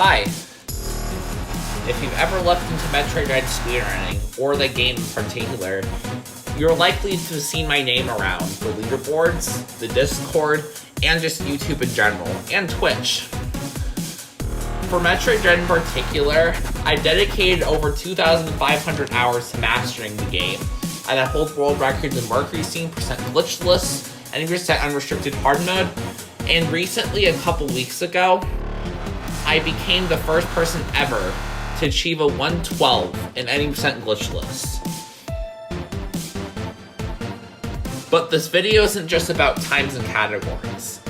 Hi! If you've ever looked into Metroid Dread speedrunning, or the game in particular, you're likely to have seen my name around the leaderboards, the Discord, and just YouTube in general, and Twitch. For Metroid Dread in particular, I've dedicated over 2,500 hours to mastering the game, and I hold world records in Mercury Scene, % glitchless, and % unrestricted hard mode, and recently, a couple weeks ago, I became the first person ever to achieve a 112 in any % glitchless. But this video isn't just about times and categories.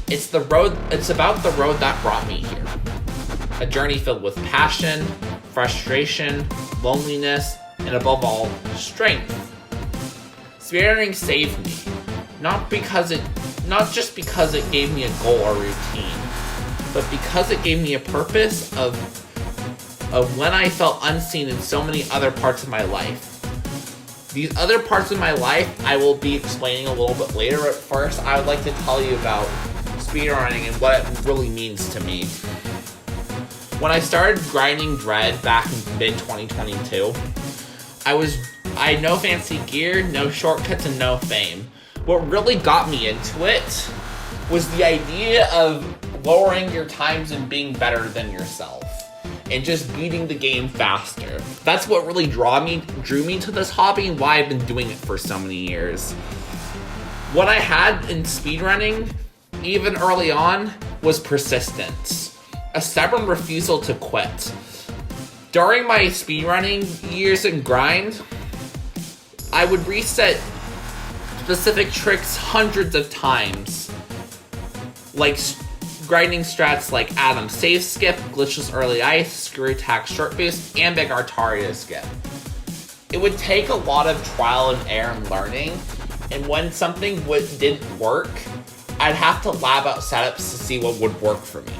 It's about the road that brought me here. A journey filled with passion, frustration, loneliness, and above all, strength. Speedrunning saved me, not just because it gave me a goal or routine, but because it gave me a purpose of when I felt unseen in so many other parts of my life. These other parts of my life I will be explaining a little bit later, but first I would like to tell you about speedrunning and what it really means to me. When I started grinding Dread back in mid-2022, I had no fancy gear, no shortcuts, and no fame. What really got me into it was the idea of lowering your times and being better than yourself, and just beating the game faster. That's what really drew me to this hobby and why I've been doing it for so many years. What I had in speedrunning, even early on, was persistence. A stubborn refusal to quit. During my speedrunning years and grind, I would reset specific tricks hundreds of times. Like grinding strats like Adam Save Skip, Glitchless Early Ice, Screw Attack Short Boost, and Big Artaria Skip. It would take a lot of trial and error and learning, and when something didn't work, I'd have to lab out setups to see what would work for me.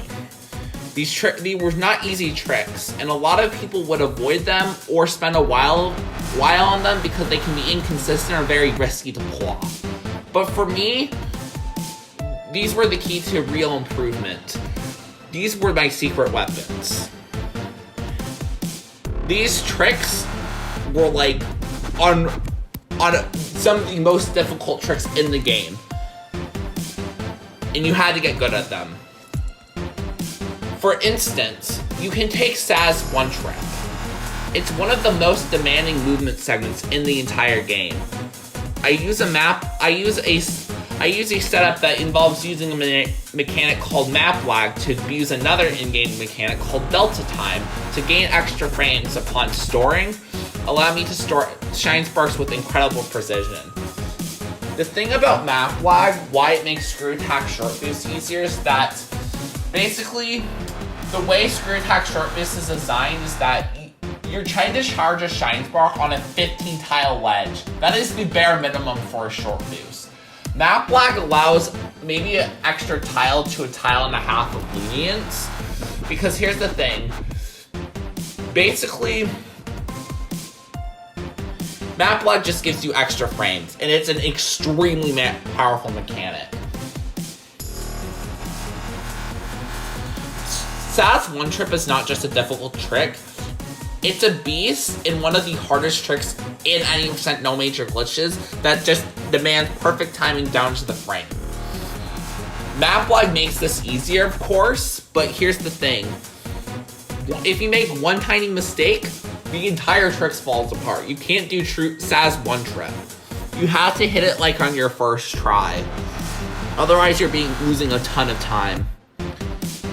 These were not easy tricks, and a lot of people would avoid them or spend a while on them because they can be inconsistent or very risky to pull off. But for me, these were the key to real improvement. These were my secret weapons. These tricks were like on some of the most difficult tricks in the game, and you had to get good at them. For instance, you can take Saz one trip. It's one of the most demanding movement segments in the entire game. I use a setup that involves using a mechanic called map lag to abuse another in-game mechanic called delta time to gain extra frames upon storing, allow me to store shine sparks with incredible precision. The thing about map lag, why it makes Screw Attack Short Boost easier, is that basically the way Screw Attack Short Boost is designed is that you're trying to charge a shine spark on a 15 tile ledge. That is the bare minimum for a short boost. Map lag allows maybe an extra tile to a tile and a half of lenience, because here's the thing. Basically, map lag just gives you extra frames, and it's an extremely powerful mechanic. Saz one trip is not just a difficult trick, it's a beast and one of the hardest tricks in any % no major glitches that just demands perfect timing down to the frame. Map lag makes this easier, of course, but here's the thing. If you make one tiny mistake, the entire trick falls apart. You can't do true Saz one trip. You have to hit it like on your first try. Otherwise, you're losing a ton of time.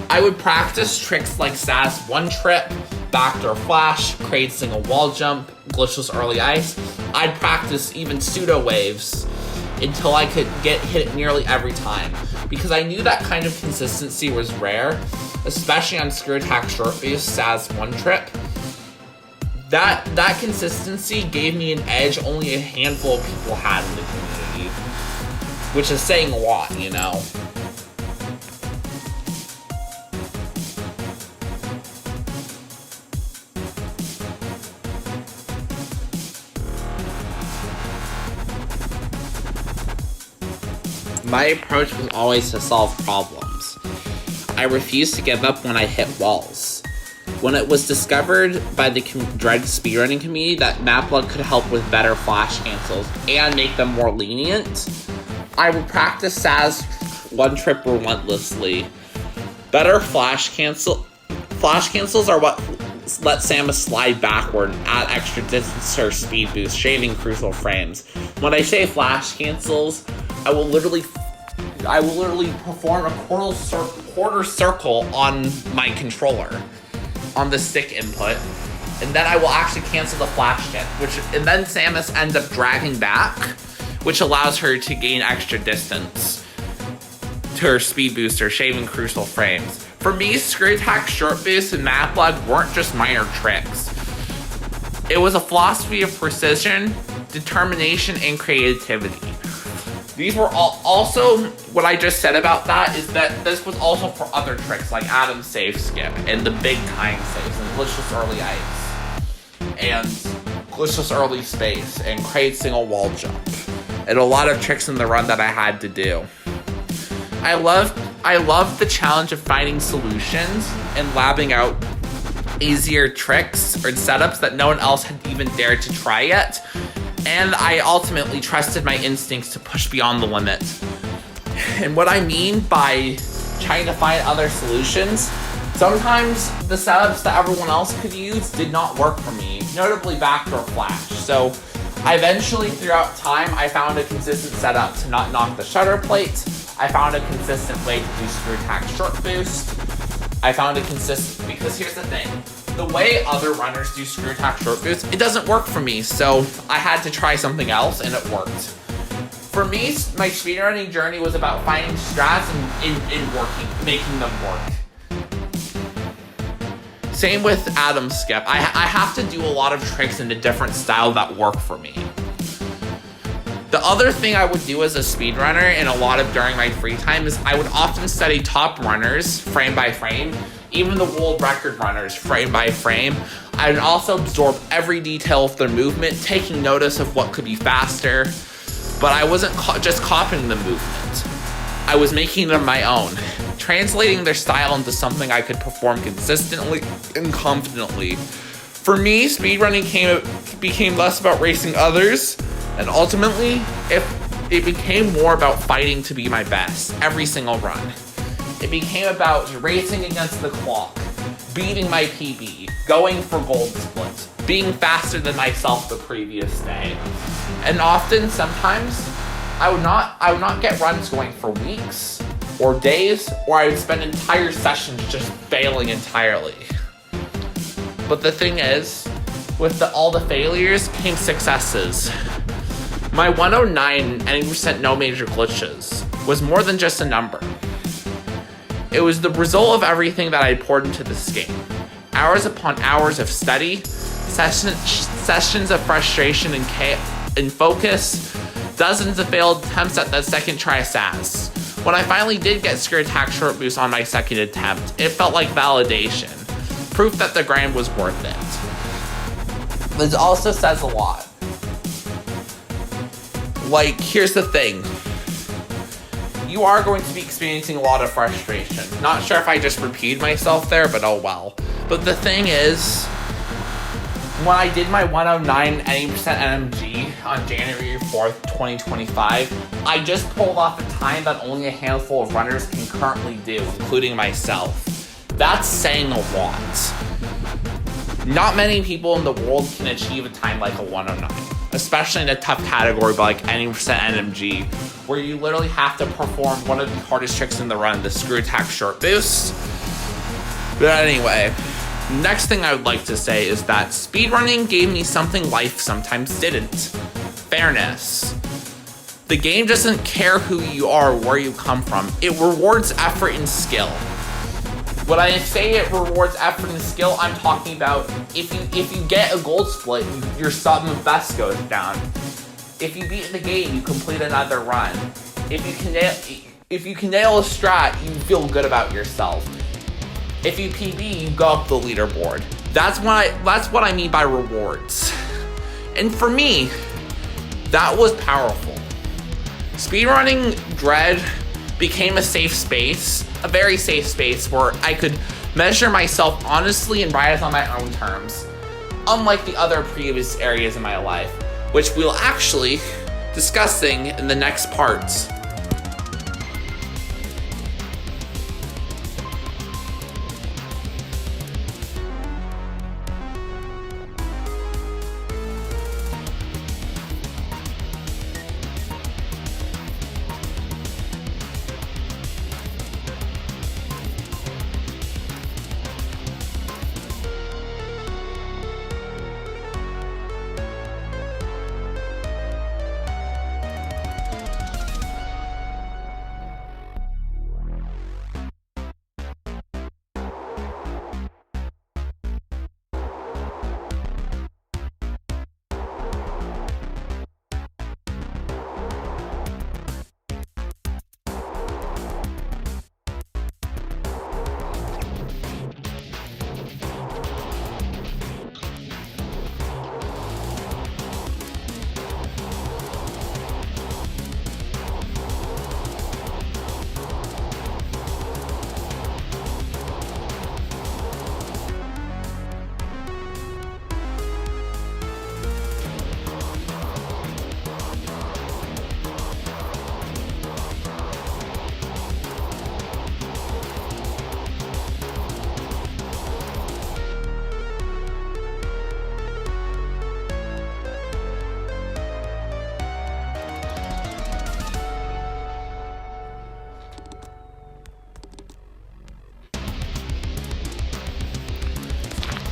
I would practice tricks like Saz one trip, backdoor flash, crate single wall jump, glitchless early ice. I'd practice even pseudo waves until I could get hit nearly every time, because I knew that kind of consistency was rare, especially on Screw Attack Short Boost, Saz one trip. That consistency gave me an edge only a handful of people had in the community, which is saying a lot, you know. My approach was always to solve problems. I refused to give up when I hit walls. When it was discovered by the Dread speedrunning community that Metroll could help with better flash cancels and make them more lenient, I would practice SAS one trip relentlessly. Better flash cancels are what let Samus slide backward and add extra distance to her speed boost, shaving crucial frames. When I say flash cancels, I will literally perform a quarter circle on my controller, on the stick input, and then I will actually cancel the flash hit, and then Samus ends up dragging back, which allows her to gain extra distance to her speed booster, shaving crucial frames. For me, screw attack, short boost, and Metroll weren't just minor tricks. It was a philosophy of precision, determination, and creativity. These were also, what I just said about that is that this was also for other tricks like Adam's safe skip and the big time saves and glitchless early ice and glitchless early space and crate single wall jump and a lot of tricks in the run that I had to do. I love the challenge of finding solutions and labbing out easier tricks or setups that no one else had even dared to try yet. And I ultimately trusted my instincts to push beyond the limit. And what I mean by trying to find other solutions, sometimes the setups that everyone else could use did not work for me, notably backdoor flash. So I eventually, throughout time, I found a consistent setup to not knock the shutter plate. I found a consistent way to do screw attack short boost. Because here's the thing. The way other runners do screw attack short boost, it doesn't work for me, so I had to try something else, and it worked. For me, my speedrunning journey was about finding strats and making them work. Same with Adam's skip. I have to do a lot of tricks in a different style that work for me. The other thing I would do as a speedrunner and a lot of during my free time is I would often study top runners frame by frame, even the world record runners frame by frame. I would also absorb every detail of their movement, taking notice of what could be faster, but I wasn't just copying the movement. I was making them my own, translating their style into something I could perform consistently and confidently. For me, speedrunning became less about racing others, and ultimately, it became more about fighting to be my best every single run. It became about racing against the clock, beating my PB, going for gold splits, being faster than myself the previous day. And sometimes, I would not get runs going for weeks or days, or I would spend entire sessions just failing entirely. But the thing is, with all the failures came successes. My 109 80% no major glitches was more than just a number. It was the result of everything that I poured into this game. Hours upon hours of study, sessions of frustration and focus, dozens of failed attempts at that second try SAS. When I finally did get screw attack short boost on my second attempt, it felt like validation. Proof that the grind was worth it. This also says a lot. Like, here's the thing. You are going to be experiencing a lot of frustration. Not sure if I just repeated myself there, but oh well. But the thing is, when I did my 109 80% NMG on January 4th, 2025, I just pulled off a time that only a handful of runners can currently do, including myself. That's saying a lot. Not many people in the world can achieve a time like a 109. Especially in a tough category like 80% NMG, where you literally have to perform one of the hardest tricks in the run, the screw attack short boost. But anyway, next thing I would like to say is that speedrunning gave me something life sometimes didn't. Fairness. The game doesn't care who you are or where you come from. It rewards effort and skill. When I say it rewards effort and skill, I'm talking about if you get a gold split, your sum of best goes down. If you beat the game, you complete another run. If you can nail a strat, you feel good about yourself. If you PB, you go up the leaderboard. That's what I mean by rewards. And for me, that was powerful. Speedrunning Dread became a safe space, a very safe space where I could measure myself honestly and rise on my own terms, unlike the other previous areas in my life, which we'll actually discussing in the next parts.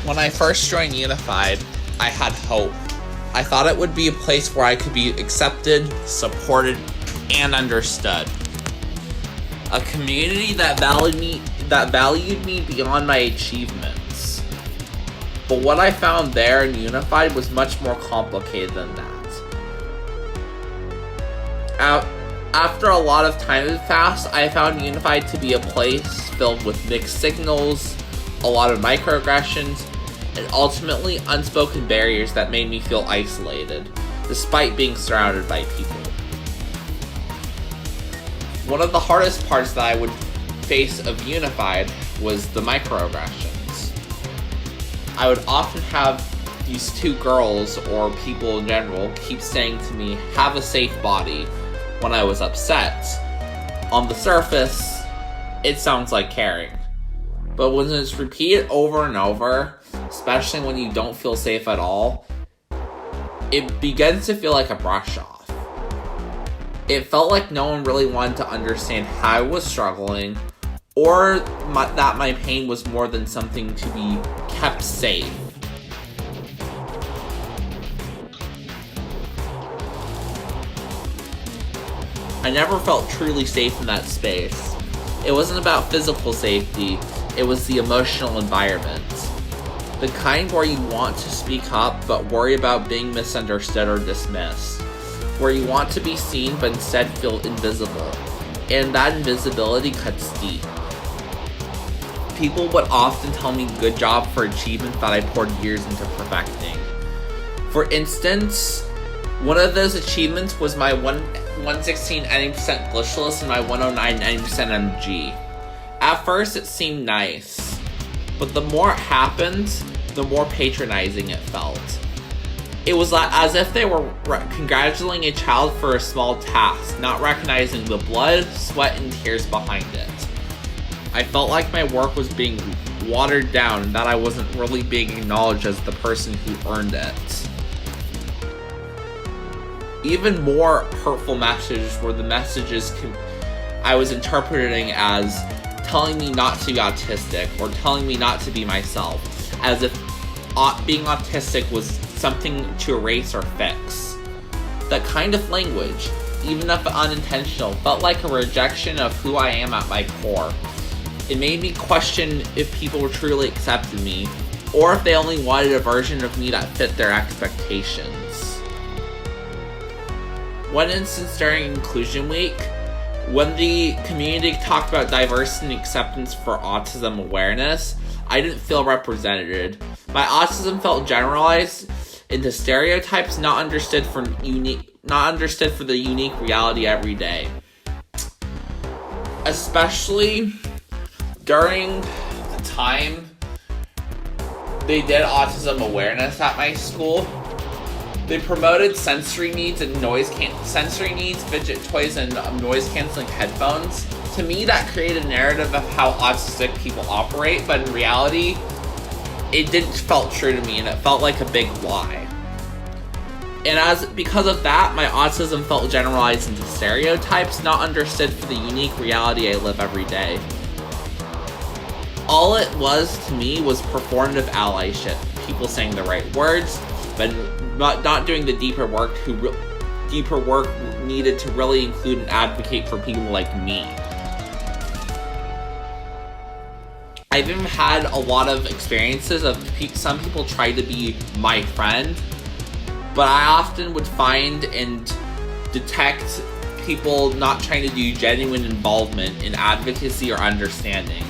When I first joined Unified, I had hope. I thought it would be a place where I could be accepted, supported, and understood. A community that valued me beyond my achievements. But what I found there in Unified was much more complicated than that. After a lot of time had passed, I found Unified to be a place filled with mixed signals, a lot of microaggressions, and ultimately unspoken barriers that made me feel isolated, despite being surrounded by people. One of the hardest parts that I would face of Unified was the microaggressions. I would often have these two girls, or people in general, keep saying to me, "Have a safe body," when I was upset. On the surface, it sounds like caring. But when it's repeated over and over, especially when you don't feel safe at all, it begins to feel like a brush off. It felt like no one really wanted to understand how I was struggling, or that my pain was more than something to be kept safe. I never felt truly safe in that space. It wasn't about physical safety, it was the emotional environment. The kind where you want to speak up but worry about being misunderstood or dismissed. Where you want to be seen but instead feel invisible. And that invisibility cuts deep. People would often tell me good job for achievements that I poured years into perfecting. For instance, one of those achievements was my 116 90% glitchless and my 109 90% MG. At first it seemed nice, but the more it happened, the more patronizing it felt. It was as if they were congratulating a child for a small task, not recognizing the blood, sweat, and tears behind it. I felt like my work was being watered down and that I wasn't really being acknowledged as the person who earned it. Even more hurtful messages were the messages I was interpreting as telling me not to be autistic or telling me not to be myself, as if being autistic was something to erase or fix. That kind of language, even if unintentional, felt like a rejection of who I am at my core. It made me question if people truly accepted me, or if they only wanted a version of me that fit their expectations. One instance during Inclusion Week, when the community talked about diversity and acceptance for autism awareness, I didn't feel represented. My autism felt generalized into stereotypes, not understood for the unique reality every day. Especially during the time, they did autism awareness at my school. They promoted sensory needs, fidget toys, and noise-canceling headphones. To me, that created a narrative of how autistic people operate, but in reality, it didn't felt true to me, and it felt like a big lie. And because of that, my autism felt generalized into stereotypes, not understood for the unique reality I live every day. All it was to me was performative allyship. People saying the right words, but not doing the deeper work needed to really include and advocate for people like me. I've even had a lot of experiences of some people try to be my friend, but I often would find and detect people not trying to do genuine involvement in advocacy or understanding.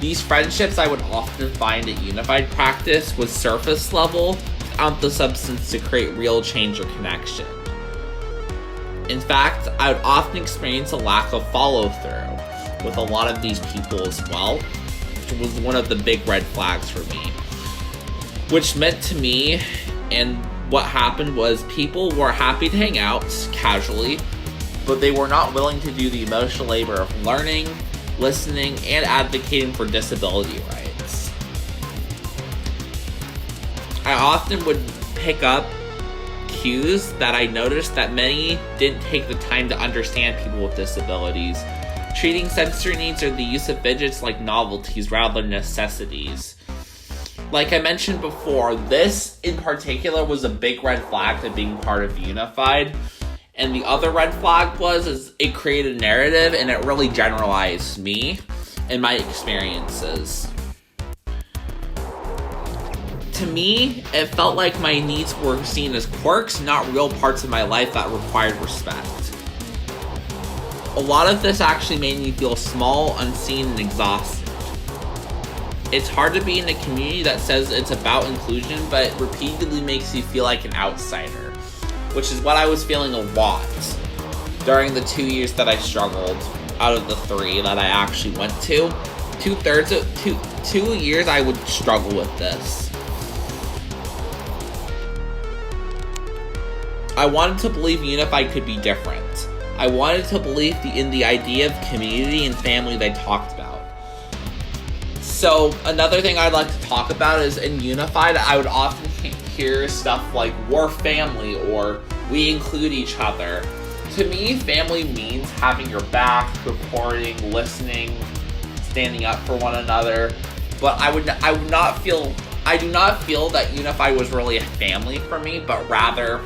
These friendships I would often find at Unified practice was surface level, without the substance to create real change or connection. In fact, I would often experience a lack of follow-through with a lot of these people as well, which was one of the big red flags for me. Which meant to me, and what happened was people were happy to hang out casually, but they were not willing to do the emotional labor of learning, listening, and advocating for disability rights. I often would pick up cues that I noticed that many didn't take the time to understand people with disabilities, treating sensory needs or the use of fidgets like novelties rather than necessities. Like I mentioned before, this in particular was a big red flag to being part of Unified. And the other red flag is it created a narrative and it really generalized me and my experiences. To me, it felt like my needs were seen as quirks, not real parts of my life that required respect. A lot of this actually made me feel small, unseen, and exhausted. It's hard to be in a community that says it's about inclusion, but repeatedly makes you feel like an outsider, which is what I was feeling a lot during the 2 years that I struggled out of the 3 that I actually went to. 2/3 of 2 years I would struggle with this. I wanted to believe Unified could be different. I wanted to believe in the idea of community and family they talked about. So another thing I'd like to talk about is in Unified, I would often hear stuff like, we're family, or we include each other. To me, family means having your back, reporting, listening, standing up for one another. But I do not feel that Unified was really a family for me, but rather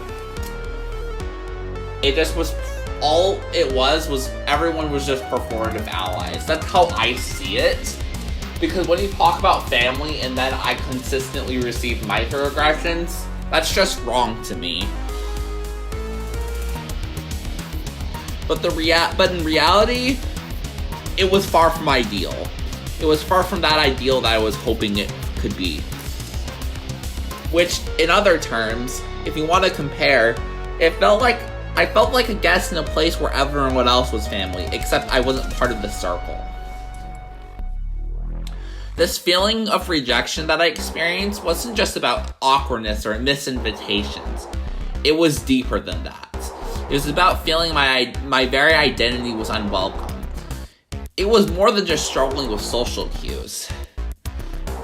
it just was, all it was everyone was just performative allies. That's how I see it. Because when you talk about family and then I consistently receive microaggressions, that's just wrong to me. But in reality, it was far from ideal. It was far from that ideal that I was hoping it could be. Which, in other terms, if you want to compare, I felt like a guest in a place where everyone else was family, except I wasn't part of the circle. This feeling of rejection that I experienced wasn't just about awkwardness or misinvitations. It was deeper than that. It was about feeling my very identity was unwelcome. It was more than just struggling with social cues.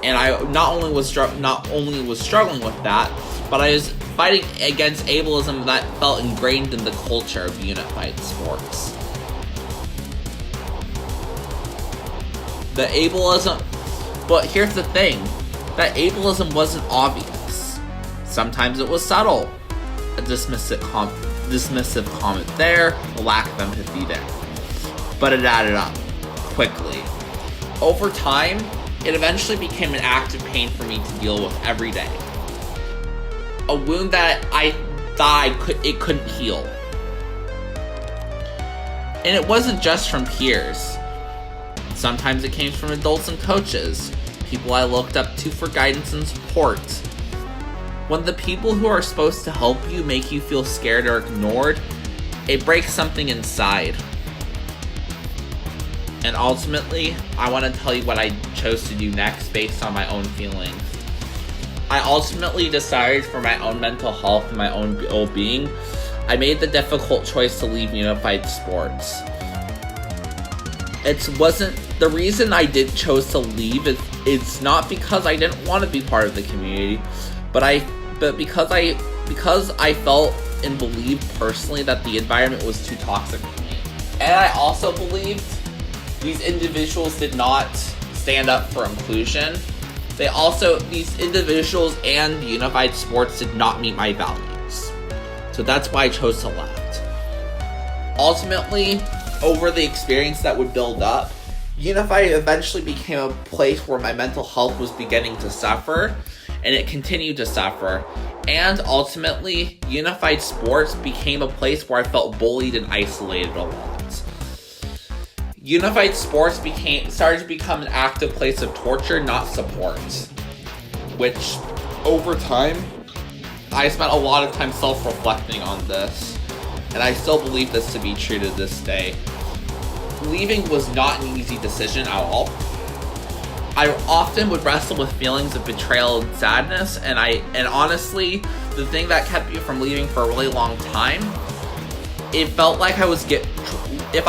And I not only was struggling with that, but I was fighting against ableism that felt ingrained in the culture of Unified sports. But here's the thing, that ableism wasn't obvious. Sometimes it was subtle. A dismissive comment there, a lack of empathy there. But it added up quickly. Over time, it eventually became an active pain for me to deal with every day. A wound that I thought it couldn't heal. And it wasn't just from peers. Sometimes it came from adults and coaches, people I looked up to for guidance and support. When the people who are supposed to help you make you feel scared or ignored, it breaks something inside. And ultimately, I want to tell you what I chose to do next based on my own feelings. I ultimately decided for my own mental health and my own well-being, I made the difficult choice to leave Unified Sports. The reason I chose to leave it's not because I didn't want to be part of the community, but because I felt and believed personally that the environment was too toxic for me. And I also believed these individuals did not stand up for inclusion. These individuals and Unified Sports did not meet my values. So that's why I chose to left. Ultimately, over the experience that would build up, Unified eventually became a place where my mental health was beginning to suffer, and it continued to suffer. And ultimately, Unified Sports became a place where I felt bullied and isolated a lot. Unified Sports started to become an active place of torture, not support. Which, over time, I spent a lot of time self-reflecting on this, and I still believe this to be true to this day. Leaving was not an easy decision at all. I often would wrestle with feelings of betrayal and sadness, and honestly, the thing that kept me from leaving for a really long time, it felt like if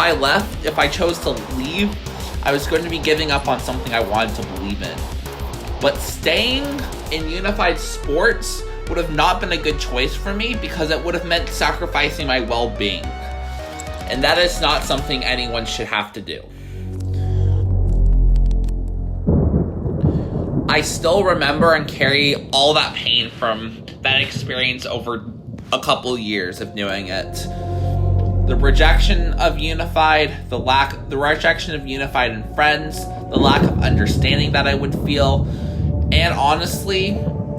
I chose to leave, I was going to be giving up on something I wanted to believe in. But staying in Unified Sports would have not been a good choice for me because it would have meant sacrificing my well-being. And that is not something anyone should have to do. I still remember and carry all that pain from that experience over a couple years of doing it. The rejection of Unified, the rejection of Unified and friends, the lack of understanding that I would feel, and honestly,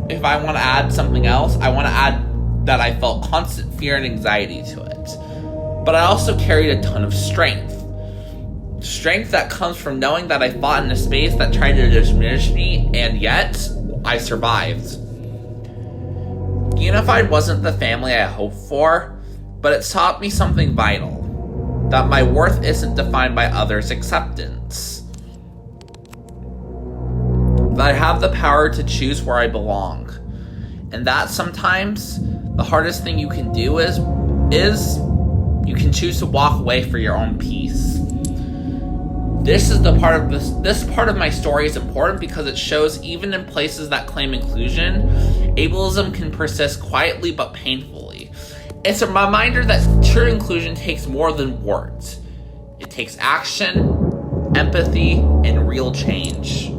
if I want to add something else, I want to add that I felt constant fear and anxiety to it. But I also carried a ton of strength. Strength that comes from knowing that I fought in a space that tried to diminish me, and yet, I survived. Unified wasn't the family I hoped for, but it taught me something vital. That my worth isn't defined by others' acceptance. That I have the power to choose where I belong. And that sometimes, the hardest thing you can do is you can choose to walk away for your own peace. This part of my story is important because it shows even in places that claim inclusion, ableism can persist quietly but painfully. It's a reminder that true inclusion takes more than words. It takes action, empathy, and real change.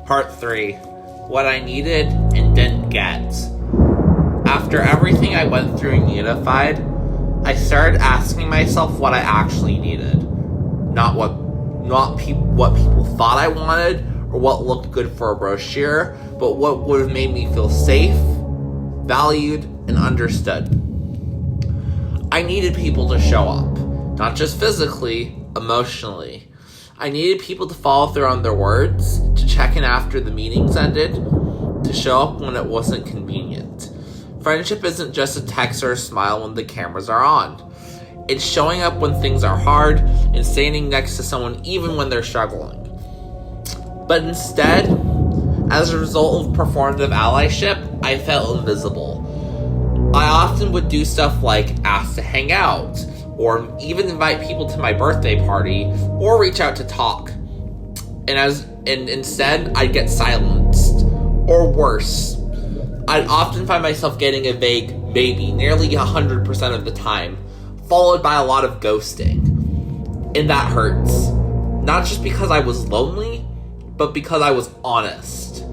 Part 3. What I needed and didn't get. After everything I went through in Unified, I started asking myself what I actually needed. Not what people thought I wanted, or what looked good for a brochure, but what would have made me feel safe, valued, and understood. I needed people to show up, not just physically, emotionally. I needed people to follow through on their words, to check in after the meetings ended, to show up when it wasn't convenient. Friendship isn't just a text or a smile when the cameras are on. It's showing up when things are hard and standing next to someone even when they're struggling. But instead, as a result of performative allyship, I felt invisible. I often would do stuff like ask to hang out, or even invite people to my birthday party, or reach out to talk. And instead, I'd get silenced. Or worse, I'd often find myself getting a vague maybe nearly 100% of the time, followed by a lot of ghosting. And that hurts. Not just because I was lonely, but because I was honest.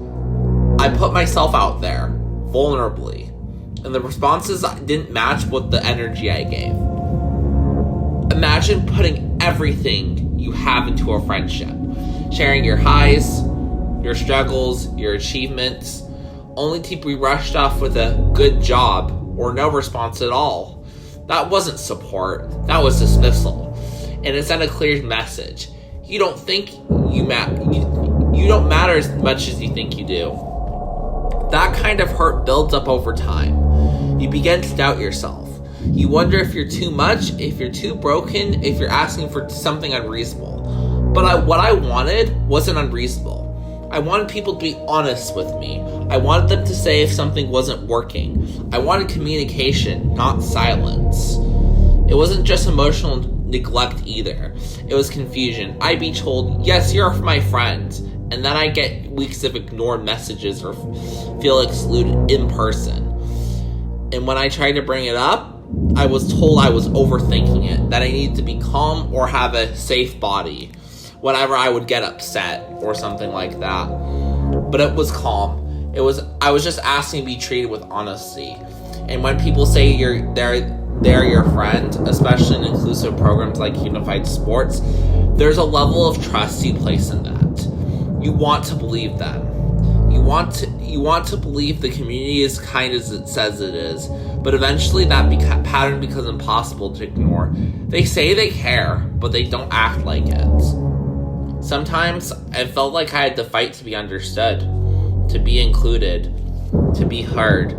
I put myself out there, vulnerably, and the responses didn't match with the energy I gave. Imagine putting everything you have into a friendship, sharing your highs, your struggles, your achievements, only to be rushed off with a good job or no response at all. That wasn't support, that was dismissal. And it sent a clear message. You don't think you don't matter as much as you think you do. That kind of hurt builds up over time. You begin to doubt yourself. You wonder if you're too much, if you're too broken, if you're asking for something unreasonable. But what I wanted wasn't unreasonable. I wanted people to be honest with me. I wanted them to say if something wasn't working. I wanted communication, not silence. It wasn't just emotional neglect either. It was confusion. I'd be told, yes, you're my friend, and then I get weeks of ignored messages or feel excluded in person. And when I tried to bring it up, I was told I was overthinking it, that I needed to be calm or have a safe body whenever I would get upset or something like that. But it was calm. I was just asking to be treated with honesty. And when people say they're your friend, especially in inclusive programs like Unified Sports, there's a level of trust you place in that. You want to believe them. You want to believe the community is kind as it says it is, but eventually that pattern becomes impossible to ignore. They say they care, but they don't act like it. Sometimes I felt like I had to fight to be understood, to be included, to be heard.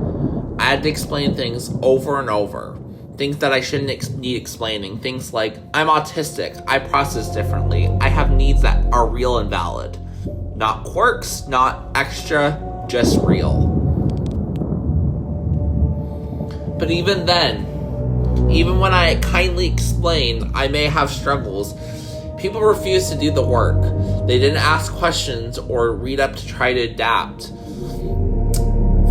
I had to explain things over and over. Things that I shouldn't need explaining. Things like, I'm autistic, I process differently, I have needs that are real and valid. Not quirks, not extra, just real. But even then, even when I kindly explained I may have struggles, people refused to do the work. They didn't ask questions or read up to try to adapt.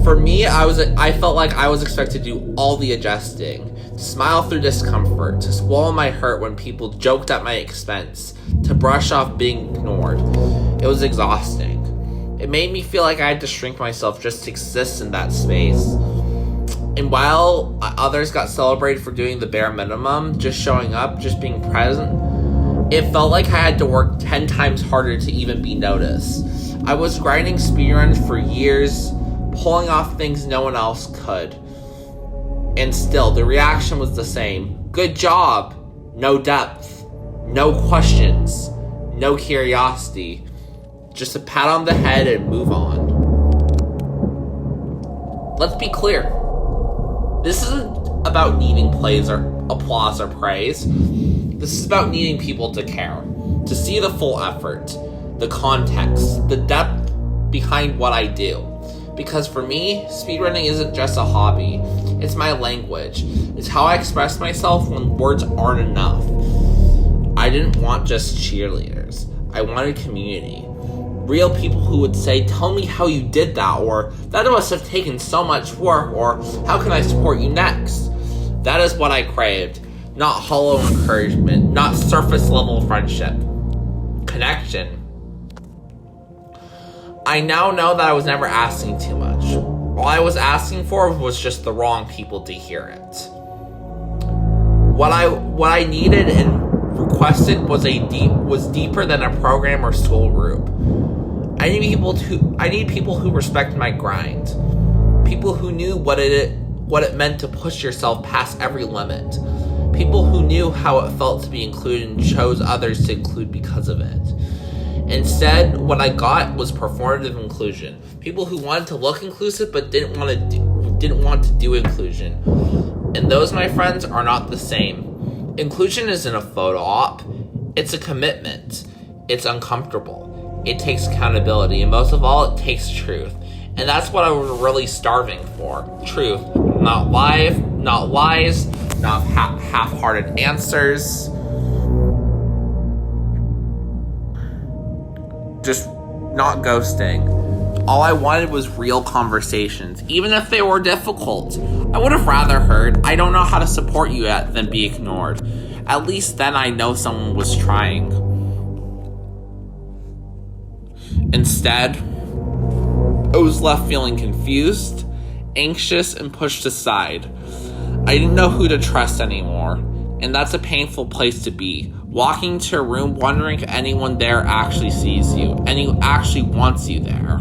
For me, I felt like I was expected to do all the adjusting, to smile through discomfort, to swallow my hurt when people joked at my expense, to brush off being ignored. It was exhausting. It made me feel like I had to shrink myself just to exist in that space. And while others got celebrated for doing the bare minimum, just showing up, just being present, it felt like I had to work 10 times harder to even be noticed. I was grinding speedruns for years, pulling off things no one else could. And still, the reaction was the same. Good job. No depth. No questions. No curiosity. Just a pat on the head and move on. Let's be clear. This isn't about needing applause or praise. This is about needing people to care. To see the full effort. The context. The depth behind what I do. Because for me, speedrunning isn't just a hobby. It's my language. It's how I express myself when words aren't enough. I didn't want just cheerleaders. I wanted community. Real people who would say, tell me how you did that, or that must have taken so much work, or how can I support you next? That is what I craved. Not hollow encouragement, not surface level friendship. Connection. I now know that I was never asking too much. All I was asking for was just the wrong people to hear it. What I needed and requested was deeper than a program or school group. I need people who respect my grind. People who knew what it meant to push yourself past every limit. People who knew how it felt to be included and chose others to include because of it. Instead, what I got was performative inclusion. People who wanted to look inclusive but didn't want to do inclusion. And those, my friends, are not the same. Inclusion isn't a photo op. It's a commitment. It's uncomfortable. It takes accountability, and most of all, it takes truth. And that's what I was really starving for. Truth. Not lies, not half-hearted answers. Just not ghosting. All I wanted was real conversations, even if they were difficult. I would have rather heard, I don't know how to support you yet, than be ignored. At least then I know someone was trying. Instead, I was left feeling confused, anxious, and pushed aside. I didn't know who to trust anymore, and that's a painful place to be. Walking to a room wondering if anyone there actually sees you, and actually wants you there.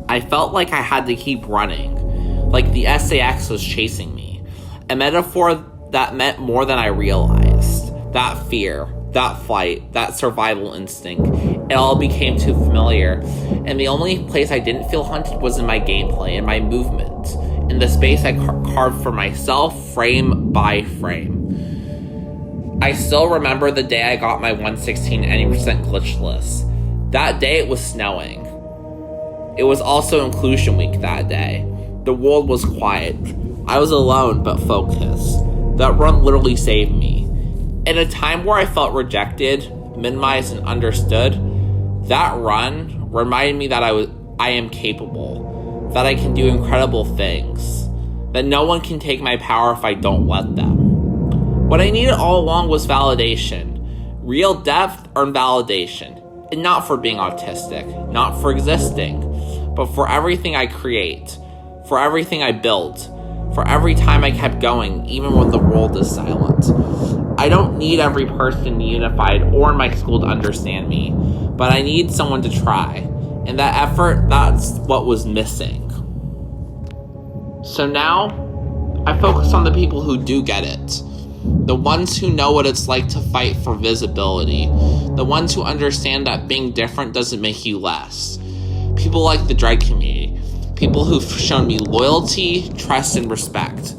I felt like I had to keep running, like the SAX was chasing me. A metaphor that meant more than I realized. That fear, that flight, that survival instinct, it all became too familiar, and the only place I didn't feel hunted was in my gameplay, in my movement, in the space I carved for myself, frame by frame. I still remember the day I got my 116 any% glitchless. That day it was snowing. It was also Inclusion Week that day. The world was quiet. I was alone but focused. That run literally saved me. In a time where I felt rejected, minimized, and understood, that run reminded me that I am capable, that I can do incredible things, that no one can take my power if I don't let them. What I needed all along was validation. Real depth earned validation. And not for being autistic, not for existing, but for everything I create, for everything I built, for every time I kept going, even when the world is silent. I don't need every person unified or in my school to understand me, but I need someone to try. And that effort, that's what was missing. So now, I focus on the people who do get it. The ones who know what it's like to fight for visibility. The ones who understand that being different doesn't make you less. People like the Dread community. People who've shown me loyalty, trust, and respect.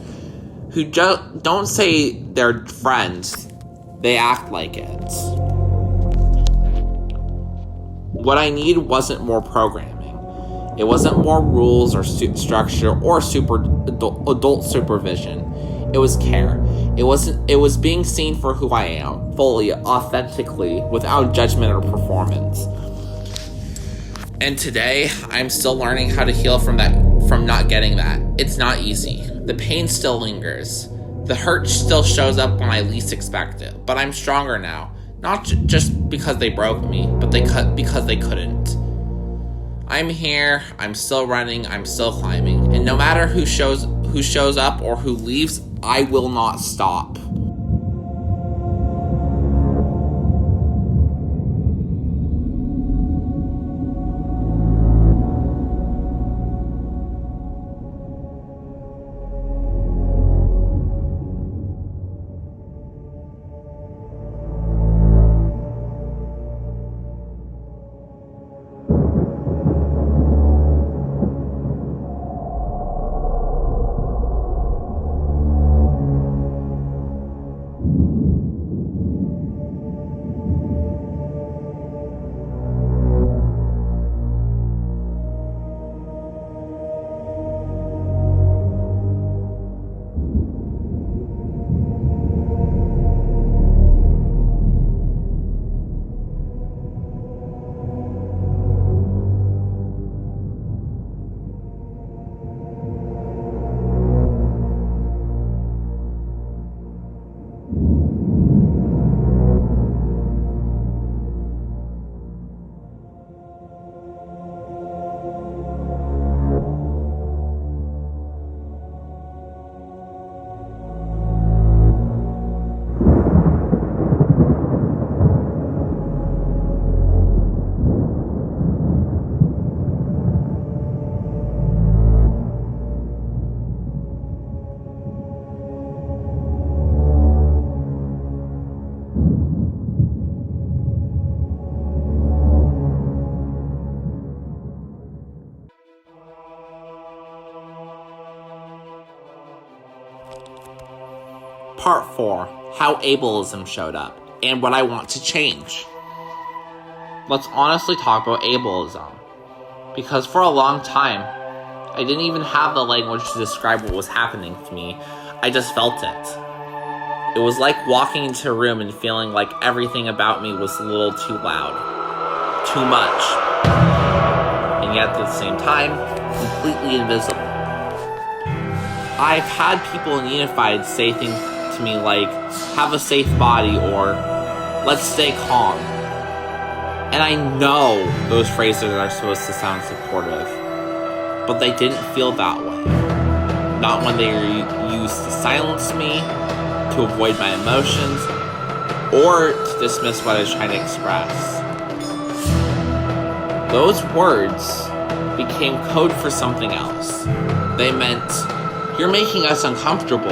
Who don't say they're friends, they act like it. What I need wasn't more programming. It wasn't more rules or structure or adult supervision. It was care. It was being seen for who I am, fully, authentically, without judgment or performance. And today, I'm still learning how to heal from not getting that. It's not easy. The pain still lingers. The hurt still shows up when I least expect it. But I'm stronger now. Not just because they broke me, but because they couldn't. I'm here, I'm still running, I'm still climbing. And no matter who shows up or who leaves, I will not stop. Part 4, How Ableism Showed Up, and What I Want to Change. Let's honestly talk about ableism, because for a long time, I didn't even have the language to describe what was happening to me. I just felt it. It was like walking into a room and feeling like everything about me was a little too loud, too much, and yet at the same time, completely invisible. I've had people in Unified say things to me like, have a safe body, or let's stay calm. And I know those phrases are supposed to sound supportive, but they didn't feel that way. Not when they were used to silence me, to avoid my emotions, or to dismiss what I was trying to express. Those words became code for something else. They meant, you're making us uncomfortable.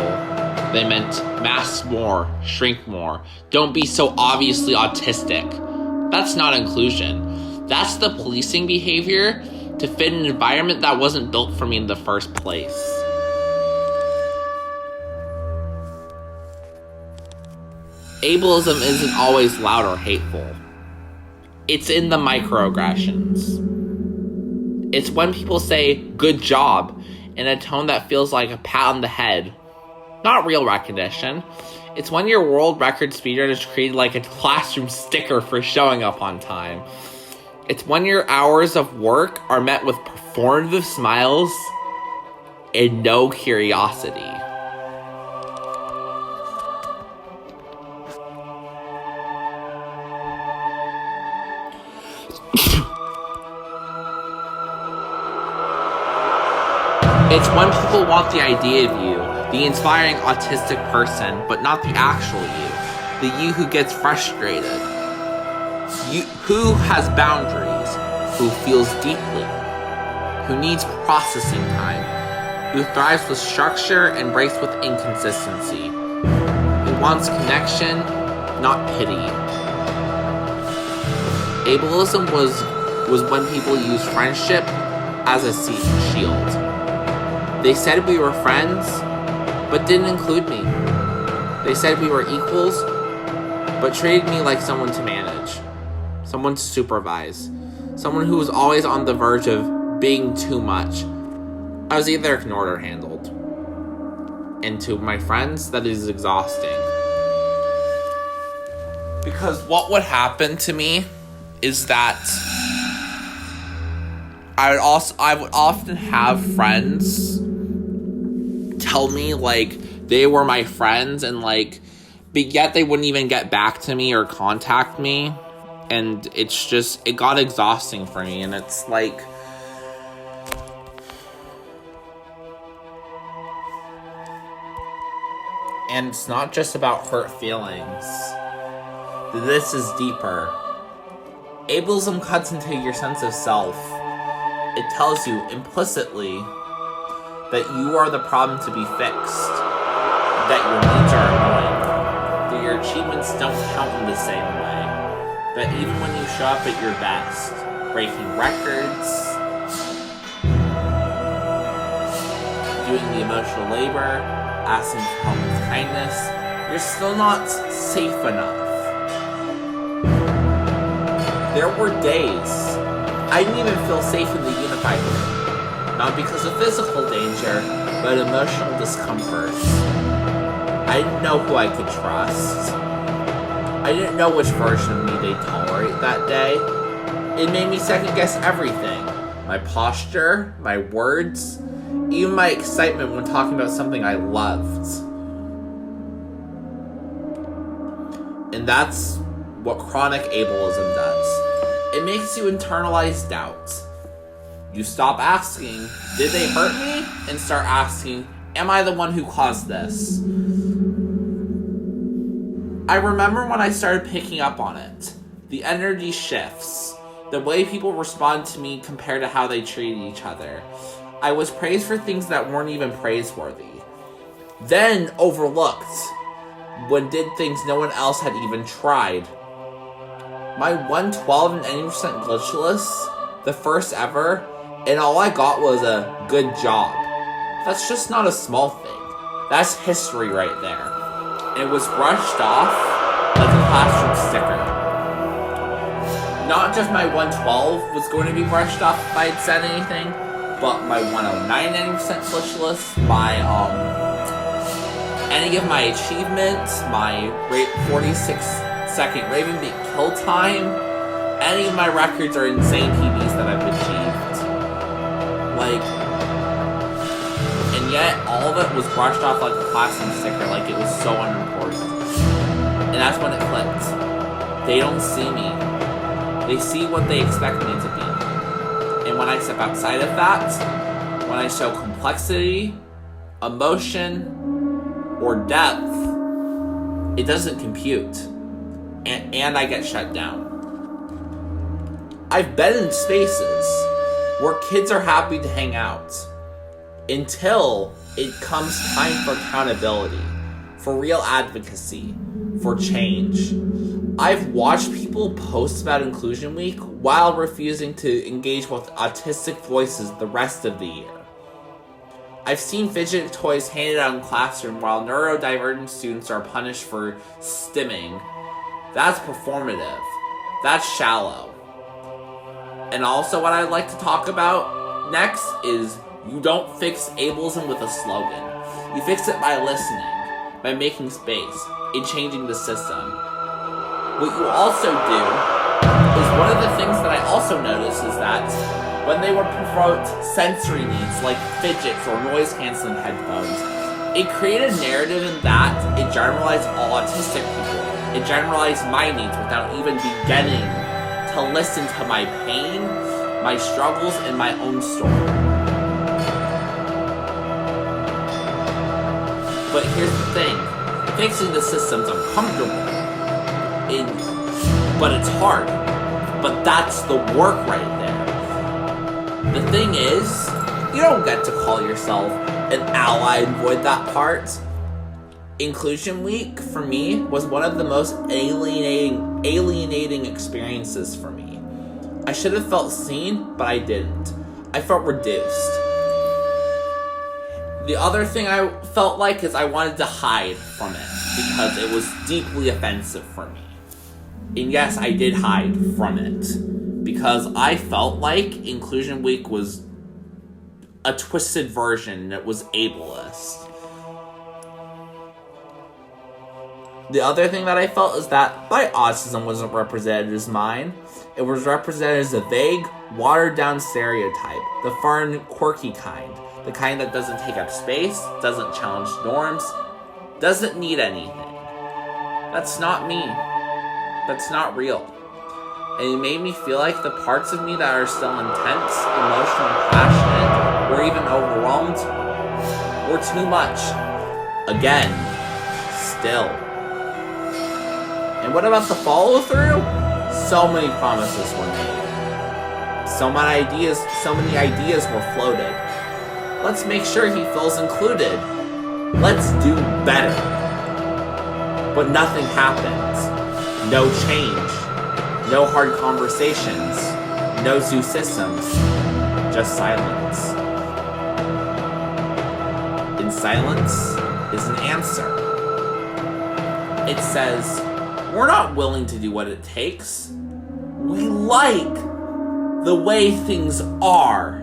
They meant, mask more, shrink more, don't be so obviously autistic. That's not inclusion. That's the policing behavior to fit an environment that wasn't built for me in the first place. Ableism isn't always loud or hateful. It's in the microaggressions. It's when people say, good job, in a tone that feels like a pat on the head. Not real recognition. It's when your world record speedrun is treated like a classroom sticker for showing up on time. It's when your hours of work are met with performative smiles and no curiosity. It's when people want the idea of you, the inspiring autistic person, but not the actual you. The you who gets frustrated. You who has boundaries, who feels deeply, who needs processing time, who thrives with structure and breaks with inconsistency, who wants connection, not pity. Ableism was when people used friendship as a shield. They said we were friends, but didn't include me. They said we were equals, but treated me like someone to manage, someone to supervise, someone who was always on the verge of being too much. I was either ignored or handled. And to my friends, that is exhausting. Because what would happen to me is that I would often have friends tell me like they were my friends, and like, but yet they wouldn't even get back to me or contact me, and it got exhausting for me. And it's like, and it's not just about hurt feelings. This is deeper. Ableism cuts into your sense of self. It tells you implicitly that you are the problem to be fixed, that your needs are annoying, that your achievements don't count in the same way, that even when you show up at your best, breaking records, doing the emotional labor, asking for help with kindness, you're still not safe enough. There were days I didn't even feel safe in the Unified room. Not because of physical danger, but emotional discomfort. I didn't know who I could trust. I didn't know which version of me they'd tolerate that day. It made me second guess everything. My posture, my words, even my excitement when talking about something I loved. And that's what chronic ableism does. It makes you internalize doubt. You stop asking, did they hurt me? And start asking, am I the one who caused this? I remember when I started picking up on it. The energy shifts. The way people respond to me compared to how they treated each other. I was praised for things that weren't even praiseworthy. Then overlooked when did things no one else had even tried. My 112 and 90% glitchless, the first ever, and all I got was a good job. That's just not a small thing. That's history right there. And it was brushed off like a classroom sticker. Not just my 112 was going to be brushed off if I had said anything, but my 109 90% glitchless, my any of my achievements, my 46-second Raven Beat kill time, any of my records are insane PBs that I've achieved. Like, and and yet all of it was brushed off like a classroom sticker, like it was so unimportant. And that's when it clicked. They don't see me. They see what they expect me to be. And when I step outside of that, when I show complexity, emotion, or depth, it doesn't compute. And I get shut down. I've been in spaces where kids are happy to hang out until it comes time for accountability, for real advocacy, for change. I've watched people post about Inclusion Week while refusing to engage with autistic voices the rest of the year. I've seen fidget toys handed out in classroom while neurodivergent students are punished for stimming. That's performative. That's shallow. And also what I'd like to talk about next is you don't fix ableism with a slogan. You fix it by listening, by making space, and changing the system. What you also do is one of the things that I also notice is that when they would promote sensory needs like fidgets or noise-canceling headphones, it created a narrative in that it generalized all autistic people. It generalized my needs without even beginning to listen to my pain, my struggles, and my own story. But here's the thing, fixing the system's uncomfortable, but it's hard. But that's the work right there. The thing is, you don't get to call yourself an ally and void that part. Inclusion Week, for me, was one of the most alienating experiences for me. I should have felt seen, but I didn't. I felt reduced. The other thing I felt like is I wanted to hide from it because it was deeply offensive for me. And yes, I did hide from it because I felt like Inclusion Week was a twisted version that was ableist. The other thing that I felt is that my autism wasn't represented as mine. It was represented as a vague, watered-down stereotype, the fun, quirky kind. The kind that doesn't take up space, doesn't challenge norms, doesn't need anything. That's not me. That's not real. And it made me feel like the parts of me that are still intense, emotional, and passionate, or even overwhelmed, were too much. Again, still. And what about the follow-through? So many promises were made. So many ideas were floated. Let's make sure he feels included. Let's do better. But nothing happens. No change. No hard conversations. No zoo systems. Just silence. And silence is an answer. It says, we're not willing to do what it takes. We like the way things are,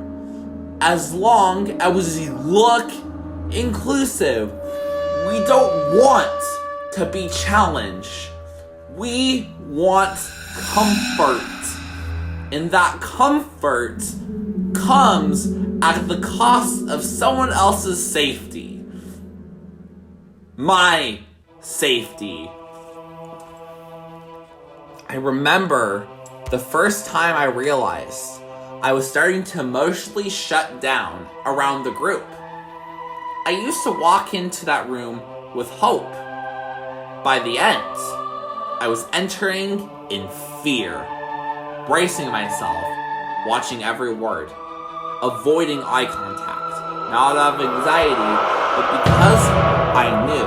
as long as we look inclusive. We don't want to be challenged. We want comfort. And that comfort comes at the cost of someone else's safety. My safety. I remember the first time I realized I was starting to emotionally shut down around the group. I used to walk into that room with hope. By the end, I was entering in fear, bracing myself, watching every word, avoiding eye contact, not out of anxiety, but because I knew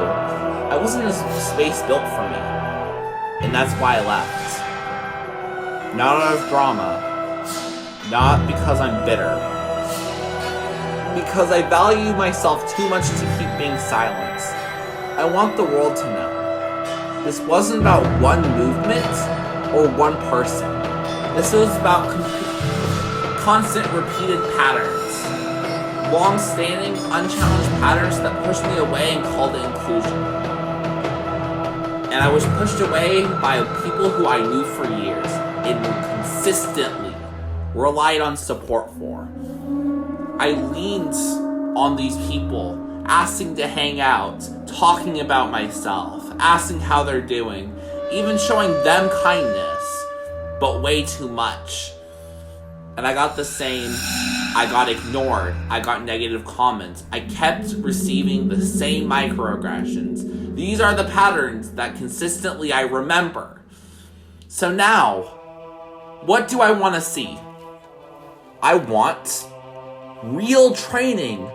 I wasn't a space built for me. And that's why I left. Not out of drama. Not because I'm bitter. Because I value myself too much to keep being silent. I want the world to know. This wasn't about one movement or one person. This was about constant repeated patterns. Long-standing, unchallenged patterns that pushed me away and called it inclusion. And I was pushed away by people who I knew for years and consistently relied on support for. I leaned on these people, asking to hang out, talking about myself, asking how they're doing, even showing them kindness, but way too much. And I got the same. I got ignored. I got negative comments. I kept receiving the same microaggressions. These are the patterns that consistently I remember. So now, what do I want to see? I want real training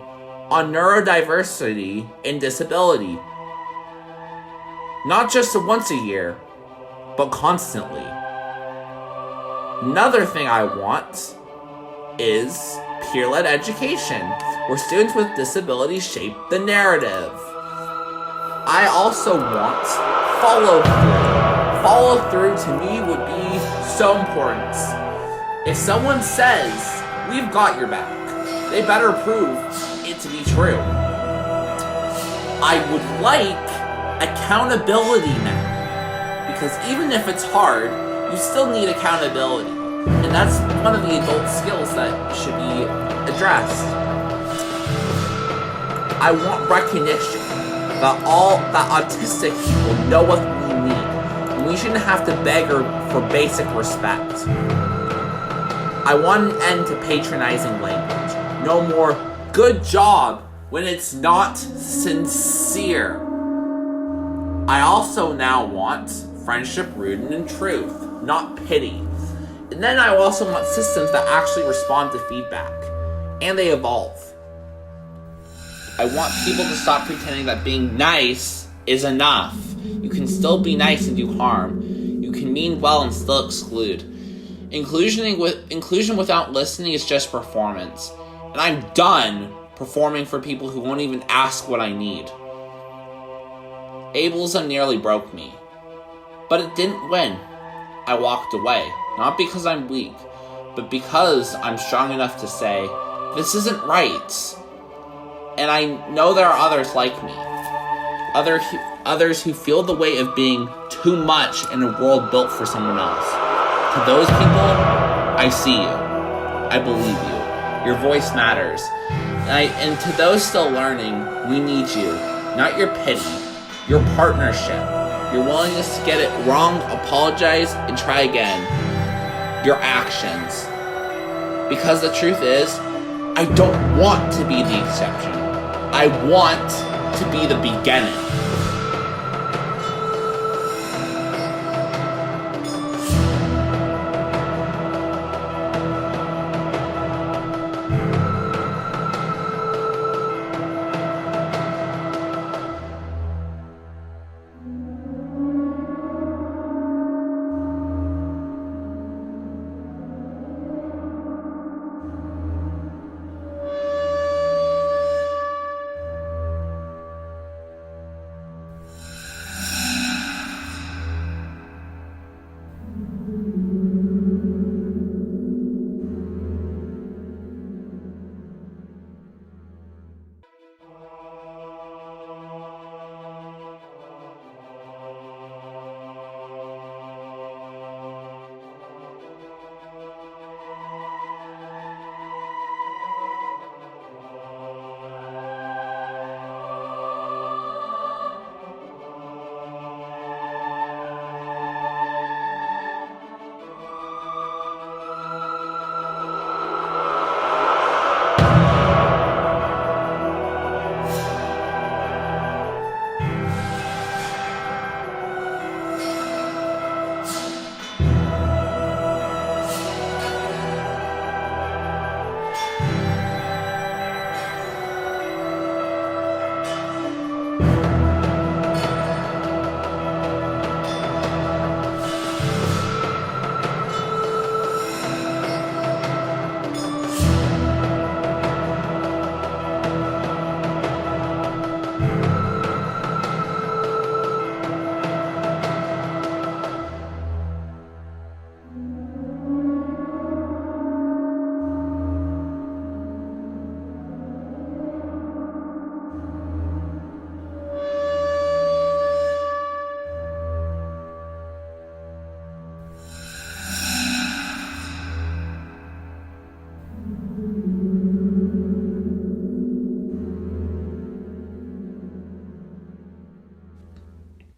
on neurodiversity and disability. Not just once a year, but constantly. Another thing I want is peer-led education, where students with disabilities shape the narrative. I also want follow-through. Follow-through to me would be so important. If someone says, we've got your back, they better prove it to be true. I would like accountability now, because even if it's hard, you still need accountability. And that's one of the adult skills that should be addressed. I want recognition that autistic people know what we need, and we shouldn't have to beg for basic respect. I want an end to patronizing language. No more good job when it's not sincere. I also now want friendship rooted in truth, not pity. And then I also want systems that actually respond to feedback, and they evolve. I want people to stop pretending that being nice is enough. You can still be nice and do harm. You can mean well and still exclude. Inclusion without listening is just performance. And I'm done performing for people who won't even ask what I need. Ableism nearly broke me. But it didn't win. I walked away. Not because I'm weak, but because I'm strong enough to say, this isn't right. And I know there are others like me. Others who feel the weight of being too much in a world built for someone else. To those people, I see you. I believe you. Your voice matters. And to those still learning, we need you. Not your pity. Your partnership. Your willingness to get it wrong, apologize, and try again. Your actions. Because the truth is, I don't want to be the exception. I want to be the beginning.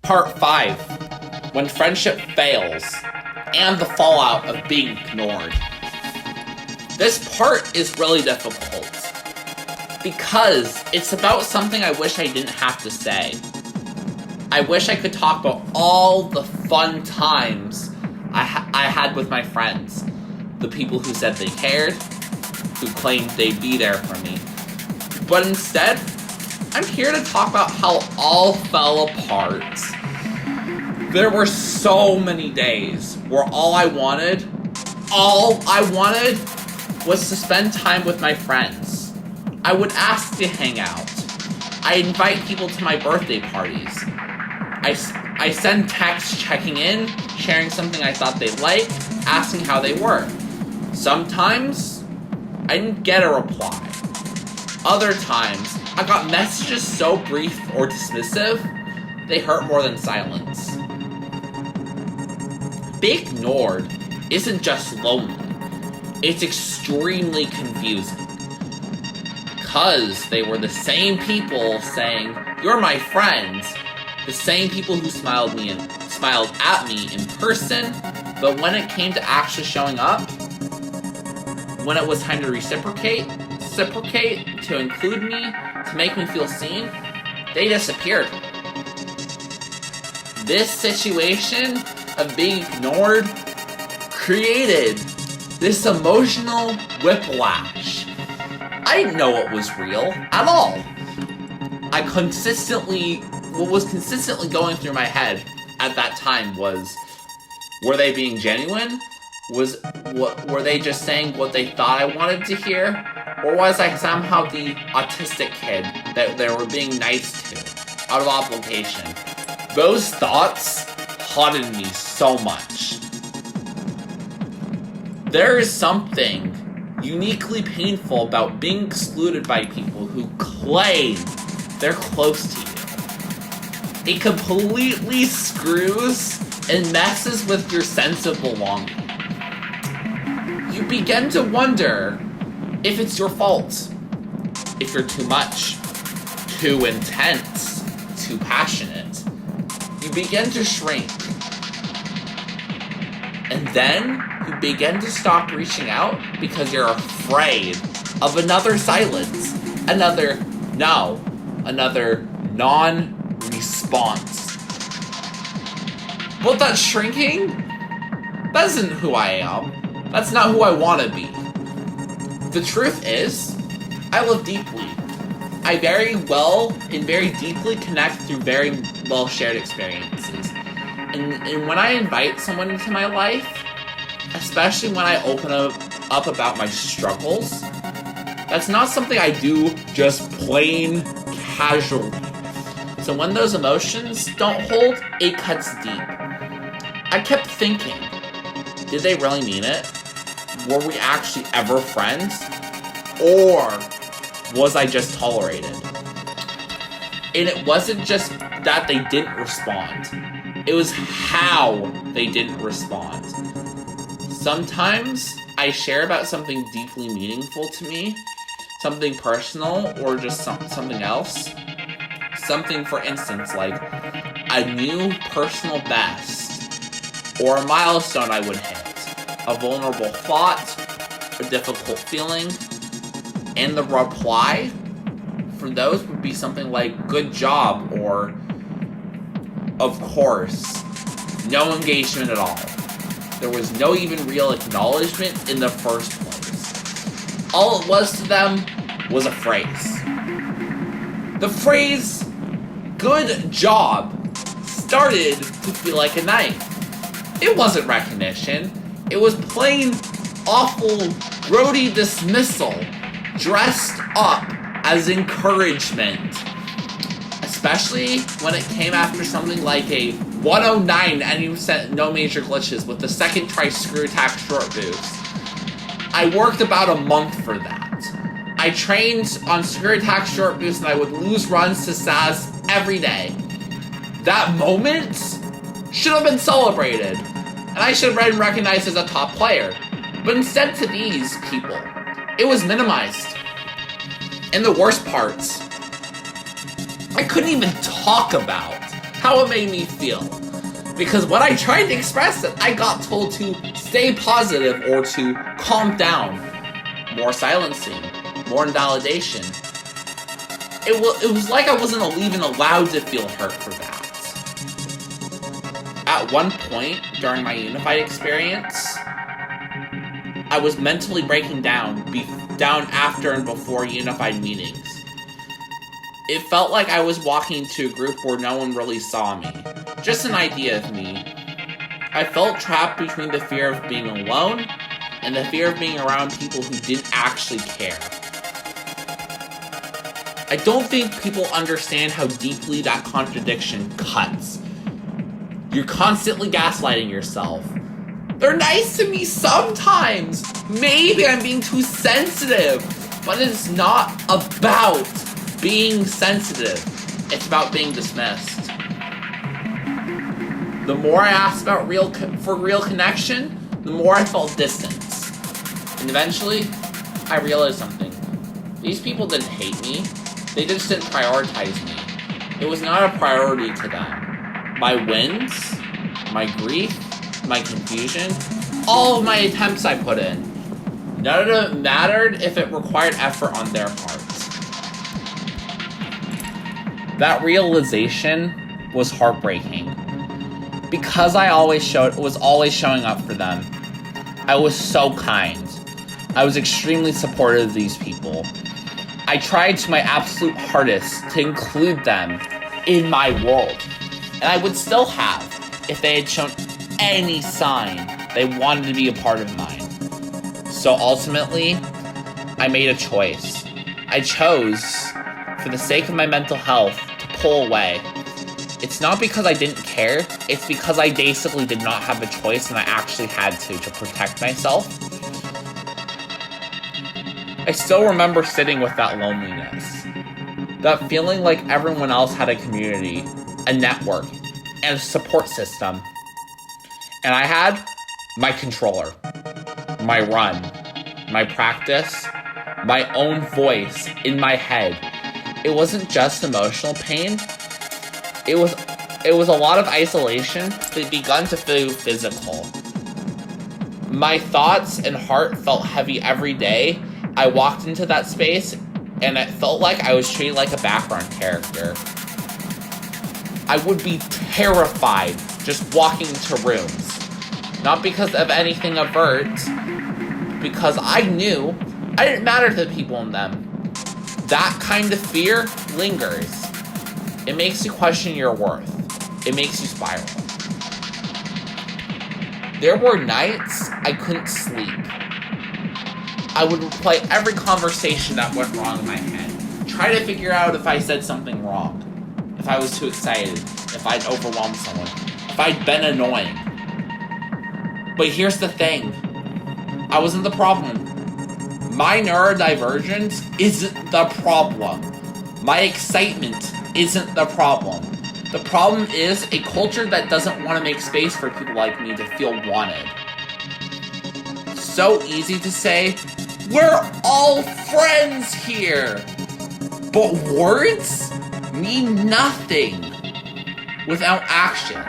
Part 5. When friendship fails, and the fallout of being ignored. This part is really difficult, because it's about something I wish I didn't have to say. I wish I could talk about all the fun times I had with my friends. The people who said they cared, who claimed they'd be there for me. But instead, I'm here to talk about how all fell apart. There were so many days where all I wanted was to spend time with my friends. I would ask to hang out. I invite people to my birthday parties. I send texts checking in, sharing something I thought they'd like, asking how they were. Sometimes, I didn't get a reply. Other times, I got messages so brief or dismissive, they hurt more than silence. Being ignored isn't just lonely, it's extremely confusing. Because they were the same people saying, "You're my friends," the same people who smiled at me in person, but when it came to actually showing up, when it was time to reciprocate, to include me, to make me feel seen, they disappeared. This situation of being ignored created this emotional whiplash. I didn't know what was real at all. What was consistently going through my head at that time was, were they being genuine? Were they just saying what they thought I wanted to hear? Or was I somehow the autistic kid that they were being nice to, out of obligation? Those thoughts haunted me so much. There is something uniquely painful about being excluded by people who claim they're close to you. It completely screws and messes with your sense of belonging. You begin to wonder if it's your fault, if you're too much, too intense, too passionate. You begin to shrink. And then you begin to stop reaching out because you're afraid of another silence, another no, another non-response. But that shrinking, that isn't who I am. That's not who I want to be. The truth is, I love deeply. I very well and very deeply connect through very well shared experiences. And when I invite someone into my life, especially when I open up about my struggles, that's not something I do just plain casually. So when those emotions don't hold, it cuts deep. I kept thinking, did they really mean it? Were we actually ever friends? Or was I just tolerated? And it wasn't just that they didn't respond. It was how they didn't respond. Sometimes I share about something deeply meaningful to me, something personal, or just something else. Something, for instance, like a new personal best, or a milestone I would hit, a vulnerable thought, a difficult feeling, and the reply for those would be something like, "Good job," or "Of course." No engagement at all. There was no even real acknowledgement in the first place. All it was to them was a phrase. The phrase, "Good job," started to feel like a knife. It wasn't recognition. It was plain, awful, grody dismissal, dressed up as encouragement. Especially when it came after something like a 109 90% no major glitches with the second try screw attack short boost. I worked about a month for that. I trained on screw attack short boost and I would lose runs to Saz every day. That moment should have been celebrated, and I should have been recognized as a top player. But instead, to these people, it was minimized. And the worst parts, I couldn't even talk about how it made me feel. Because when I tried to express it, I got told to stay positive or to calm down. More silencing, more invalidation. It was like I wasn't even allowed to feel hurt for that. At one point during my Unified experience, I was mentally breaking down after and before Unified meetings. It felt like I was walking into a group where no one really saw me. Just an idea of me. I felt trapped between the fear of being alone and the fear of being around people who didn't actually care. I don't think people understand how deeply that contradiction cuts. You're constantly gaslighting yourself. They're nice to me sometimes. Maybe I'm being too sensitive. But it's not about being sensitive. It's about being dismissed. The more I asked about real connection, the more I felt distance. And eventually, I realized something. These people didn't hate me. They just didn't prioritize me. It was not a priority to them. My wins, my grief, my confusion, all of my attempts I put in. None of it mattered if it required effort on their part. That realization was heartbreaking. Because I was always showing up for them. I was so kind. I was extremely supportive of these people. I tried to my absolute hardest to include them in my world. And I would still have if they had shown any sign they wanted to be a part of mine. So ultimately, I made a choice. I chose, for the sake of my mental health, to pull away. It's not because I didn't care, it's because I basically did not have a choice and I actually had to protect myself. I still remember sitting with that loneliness. That feeling like everyone else had a community, a network, and a support system. And I had my controller, my run, my practice, my own voice in my head. It wasn't just emotional pain. It was a lot of isolation that begun to feel physical. My thoughts and heart felt heavy every day. I walked into that space and it felt like I was treated like a background character. I would be terrified just walking into rooms. Not because of anything overt, because I knew I didn't matter to the people in them. That kind of fear lingers. It makes you question your worth. It makes you spiral. There were nights I couldn't sleep. I would replay every conversation that went wrong in my head. Try to figure out if I said something wrong. If I was too excited. If I'd overwhelmed someone. If I'd been annoying. But here's the thing. I wasn't the problem. My neurodivergence isn't the problem. My excitement isn't the problem. The problem is a culture that doesn't want to make space for people like me to feel wanted. So easy to say, we're all friends here. But words mean nothing without action.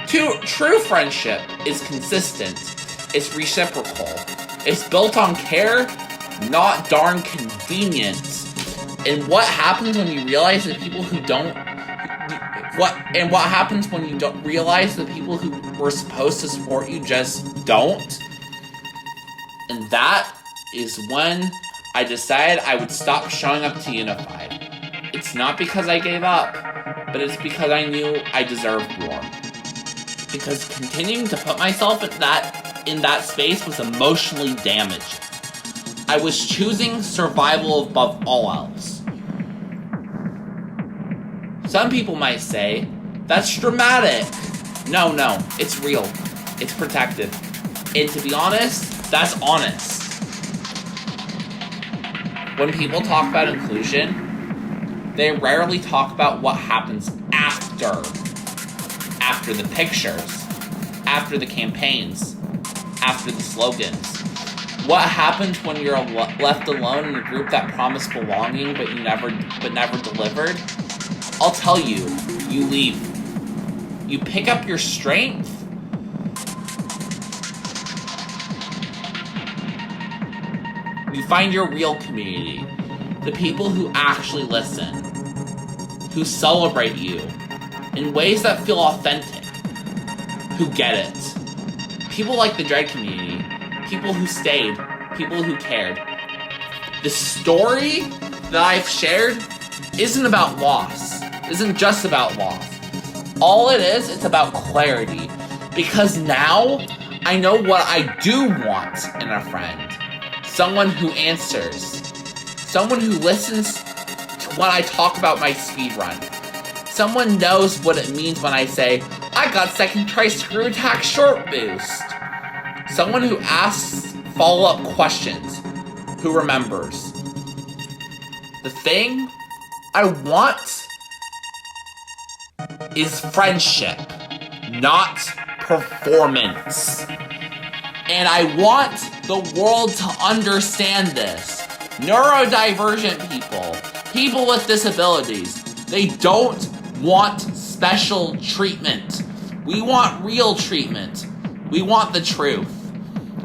True friendship is consistent. It's reciprocal. It's built on care, not darn convenience. And what happens when you realize that people who don't... What happens when you don't realize that people who were supposed to support you just don't? And that is when I decided I would stop showing up to Unified. It's not because I gave up, but it's because I knew I deserved more. Because continuing to put myself in that space was emotionally damaging. I was choosing survival above all else. Some people might say, that's dramatic. No, it's real. It's protective. And to be honest, that's honest. When people talk about inclusion, they rarely talk about what happens after. After the pictures. After the campaigns. After the slogans. What happens when you're left alone in a group that promised belonging but never delivered? I'll tell you, You leave. You pick up your strength. You find your real community. The people who actually listen. Who celebrate you in ways that feel authentic. Who get it. People like the Dread community. People who stayed. People who cared. The story that I've shared isn't about loss. Isn't just about loss. All it is, it's about clarity. Because now, I know what I do want in a friend. Someone who answers. Someone who listens to when I talk about my speedrun. Someone knows what it means when I say, I got second try screw attack short boost. Someone who asks follow-up questions. Who remembers. The thing I want is friendship, not performance. And I want the world to understand this. Neurodivergent people, people with disabilities, they don't want special treatment. We want real treatment. We want the truth.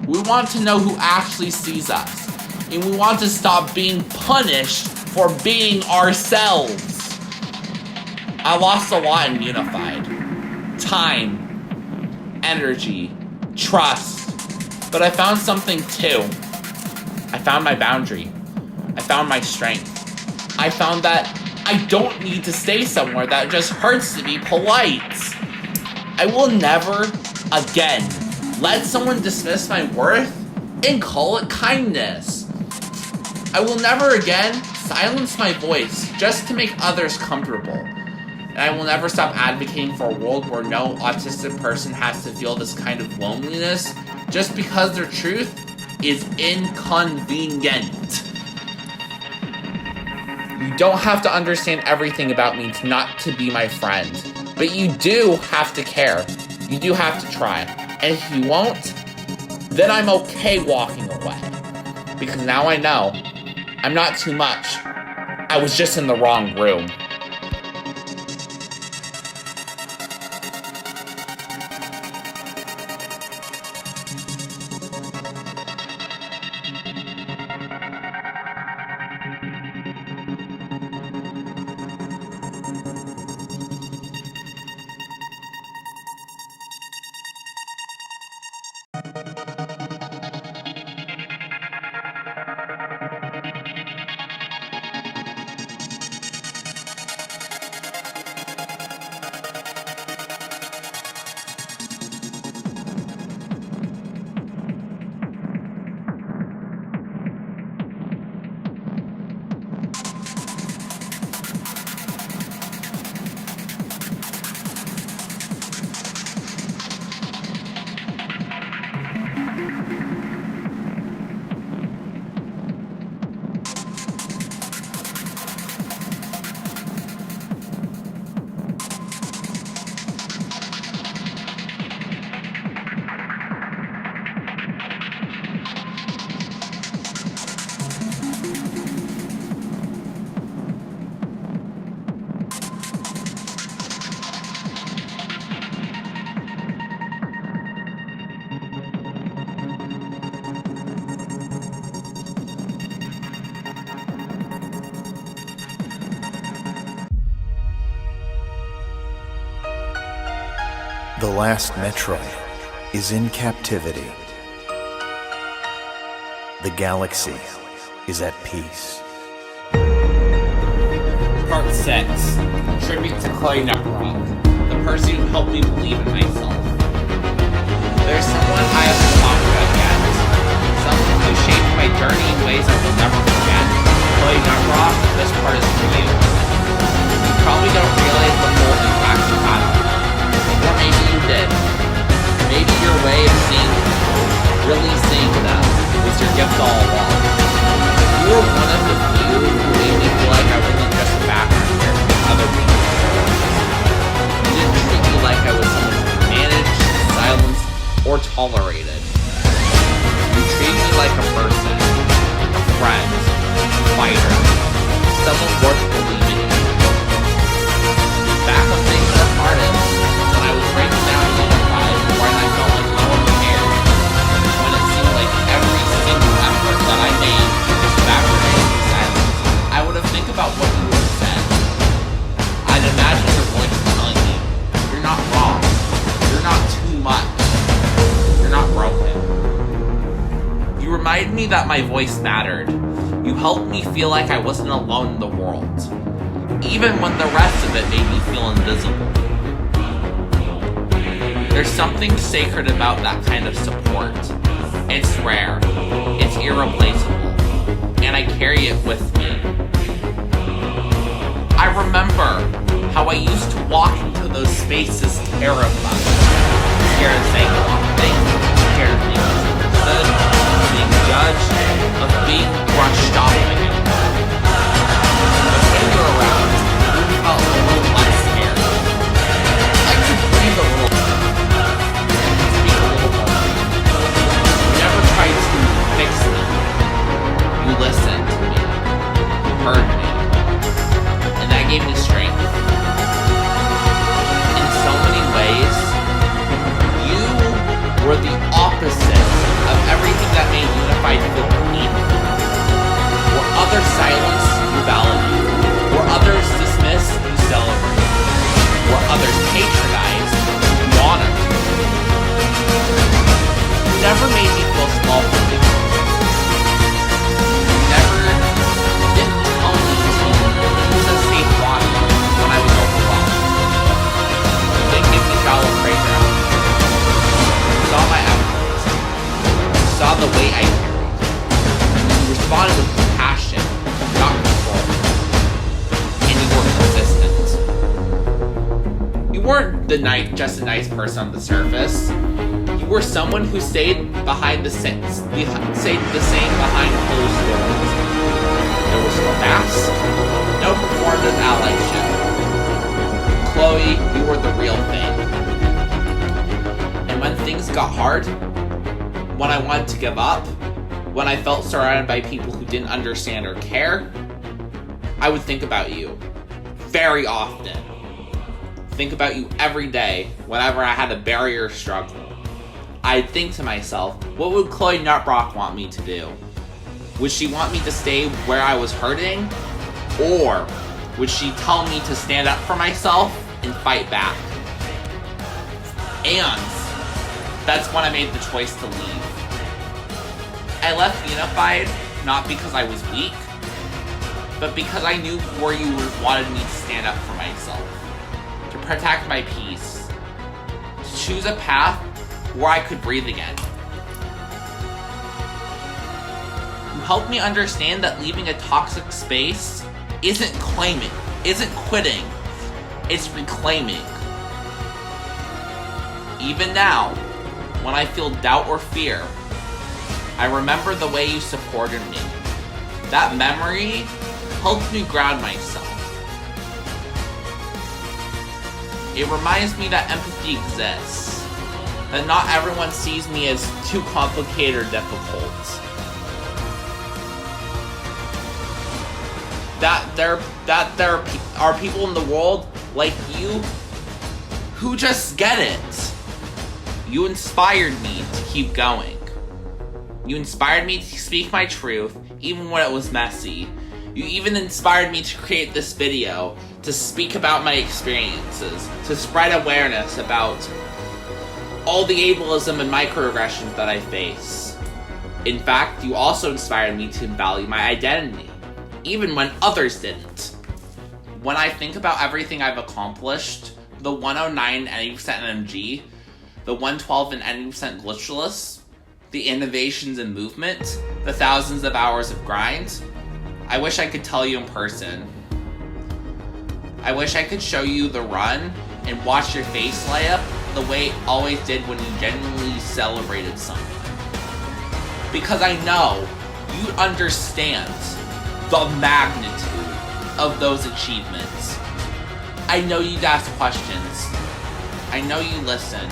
We want to know who actually sees us. And we want to stop being punished for being ourselves. I lost a lot in Unified. Time, energy, trust. But I found something too. I found my boundary. I found my strength. I found that I don't need to stay somewhere that just hurts to be polite. I will never again let someone dismiss my worth and call it kindness. I will never again silence my voice just to make others comfortable. And I will never stop advocating for a world where no autistic person has to feel this kind of loneliness just because their truth is inconvenient. You don't have to understand everything about me not to be my friend, but you do have to care. You do have to try. And if you won't, then I'm okay walking away. Because now I know I'm not too much. I was just in the wrong room. The last Metroid is in captivity. The galaxy is at peace. Part 6. Tribute to Chloe Neprock, the person who helped me believe in myself. There's someone I haven't talked about yet. Someone who shaped my journey in ways I will never forget. Chloe Neprock, this part is for you. You probably don't realize the full impact you had on me. Or maybe you did. Maybe your way of seeing them, really seeing them, was your gift all along. You were one of the few who made me feel like I wasn't just a background character other people. You didn't treat me like I was someone to be managed, silenced, or tolerated. You treated me like a person, a friend, a fighter, someone worth believing in. Back when things my voice mattered. You helped me feel like I wasn't alone in the world, even when the rest of it made me feel invisible. There's something sacred about that kind of support. It's rare, it's irreplaceable, and I carry it with me. I remember how I used to walk into those spaces terrified, scared of saying the wrong thing, scared of being misunderstood, of being judged, of being brushed off again. But when you were around, you felt a little less scared. I could breathe a little, speak a little more. You never tried to fix me. You listened to me. You heard me. And that gave me strength. In so many ways, you were the opposite of everything that made Unified feel painful. Where others silence, you validate. Where others dismiss, you celebrate. Where others patronize, you honor. You never made me feel small for me. You never didn't tell me to use a safe water when I was overwhelmed. You didn't give me shallow playground. You saw my effort. You saw the weight I carried. You responded with compassion, not control. And you were consistent. You weren't just a nice person on the surface. You were someone who stayed behind the same behind closed doors. There was no mask, no performative allyship. Chloe, you were the real thing. And when things got hard, when I wanted to give up, when I felt surrounded by people who didn't understand or care, I would think about you. Very often. Think about you every day, whenever I had a barrier struggle. I'd think to myself, what would Chloe Nutbrock want me to do? Would she want me to stay where I was hurting? Or would she tell me to stand up for myself and fight back? And that's when I made the choice to leave. I left Unified not because I was weak, but because I knew where you wanted me to stand up for myself. To protect my peace. To choose a path where I could breathe again. You helped me understand that leaving a toxic space isn't quitting, it's reclaiming. Even now, when I feel doubt or fear, I remember the way you supported me. That memory helped me ground myself. It reminds me that empathy exists. That not everyone sees me as too complicated or difficult. That there are people in the world like you who just get it. You inspired me to keep going. You inspired me to speak my truth, even when it was messy. You even inspired me to create this video, to speak about my experiences, to spread awareness about all the ableism and microaggressions that I face. In fact, you also inspired me to value my identity, even when others didn't. When I think about everything I've accomplished, the 109 and 80% MG, the 112 and 90% glitchless, the innovations in movement, the thousands of hours of grind, I wish I could tell you in person. I wish I could show you the run and watch your face light up the way it always did when you genuinely celebrated someone. Because I know you understand the magnitude of those achievements. I know you'd ask questions. I know you listen.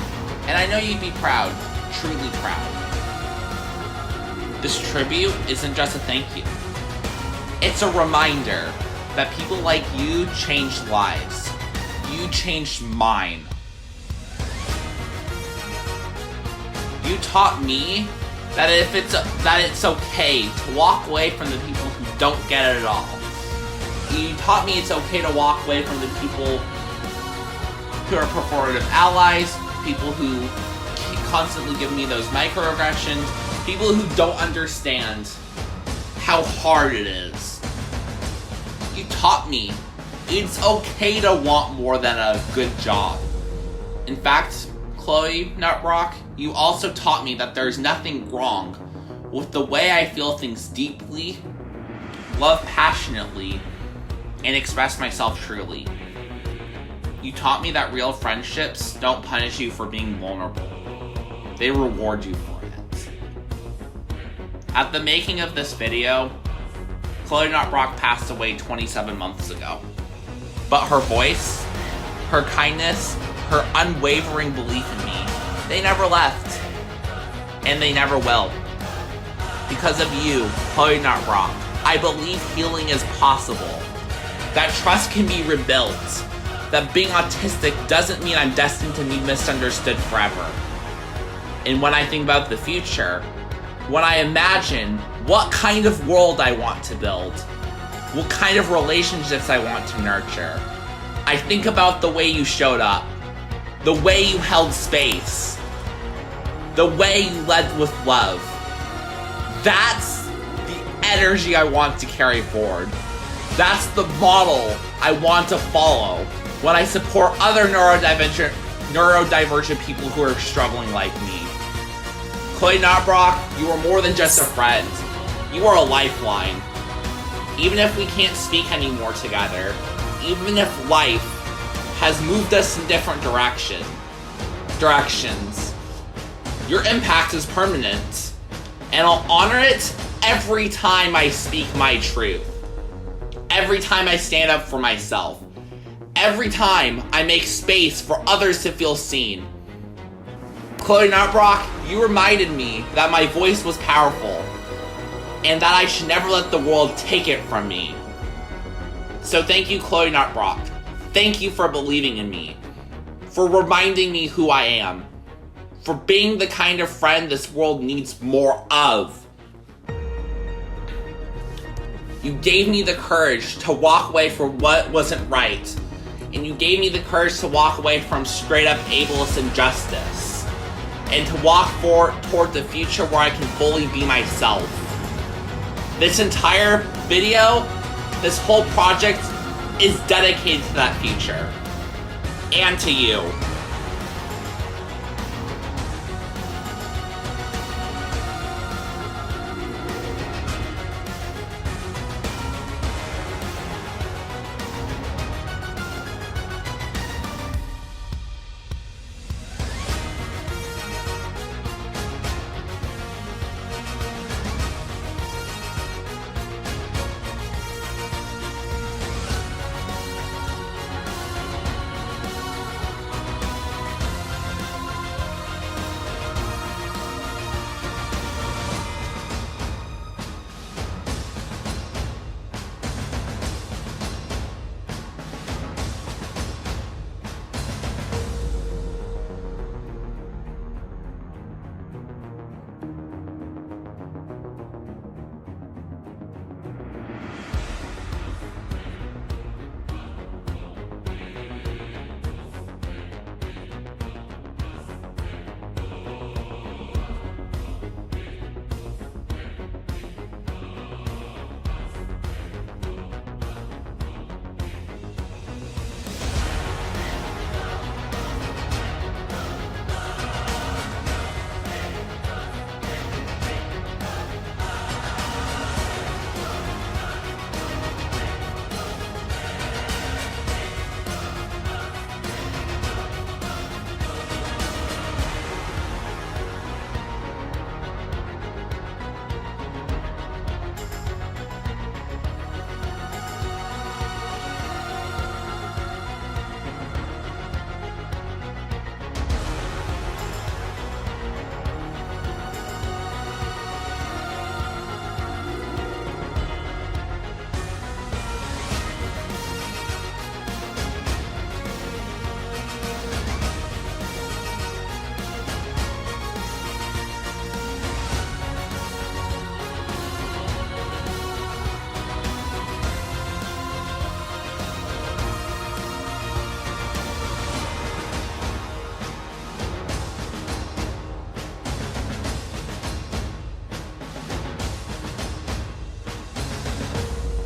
And I know you'd be proud, truly proud. This tribute isn't just a thank you. It's a reminder that people like you changed lives. You changed mine. You taught me that it's okay to walk away from the people who don't get it at all. You taught me it's okay to walk away from the people who are performative allies, people who constantly give me those microaggressions, People who don't understand how hard it is. You taught me it's okay to want more than a good job. In fact, Chloe Nutrock, you also taught me that there's nothing wrong with the way I feel things deeply, love passionately, and express myself truly. You taught me that real friendships don't punish you for being vulnerable. They reward you for it. At the making of this video, Chloe Nutrock passed away 27 months ago. But her voice, her kindness, her unwavering belief in me, they never left. And they never will. Because of you, Chloe Nutrock, I believe healing is possible. That trust can be rebuilt. That being autistic doesn't mean I'm destined to be misunderstood forever. And when I think about the future, when I imagine what kind of world I want to build, what kind of relationships I want to nurture, I think about the way you showed up, the way you held space, the way you led with love. That's the energy I want to carry forward. That's the model I want to follow when I support other neurodivergent people who are struggling like me. Chloe Nutrock, you are more than just a friend. You are a lifeline. Even if we can't speak anymore together, even if life has moved us in different directions, your impact is permanent, and I'll honor it every time I speak my truth. Every time I stand up for myself. Every time I make space for others to feel seen. Chloe Nutrock, you reminded me that my voice was powerful, and that I should never let the world take it from me. So thank you, Chloe Nutrock. Thank you for believing in me, for reminding me who I am, for being the kind of friend this world needs more of. You gave me the courage to walk away from what wasn't right, and you gave me the courage to walk away from straight up ableist injustice, and to walk forward toward the future where I can fully be myself. This entire video, this whole project, is dedicated to that future. And to you.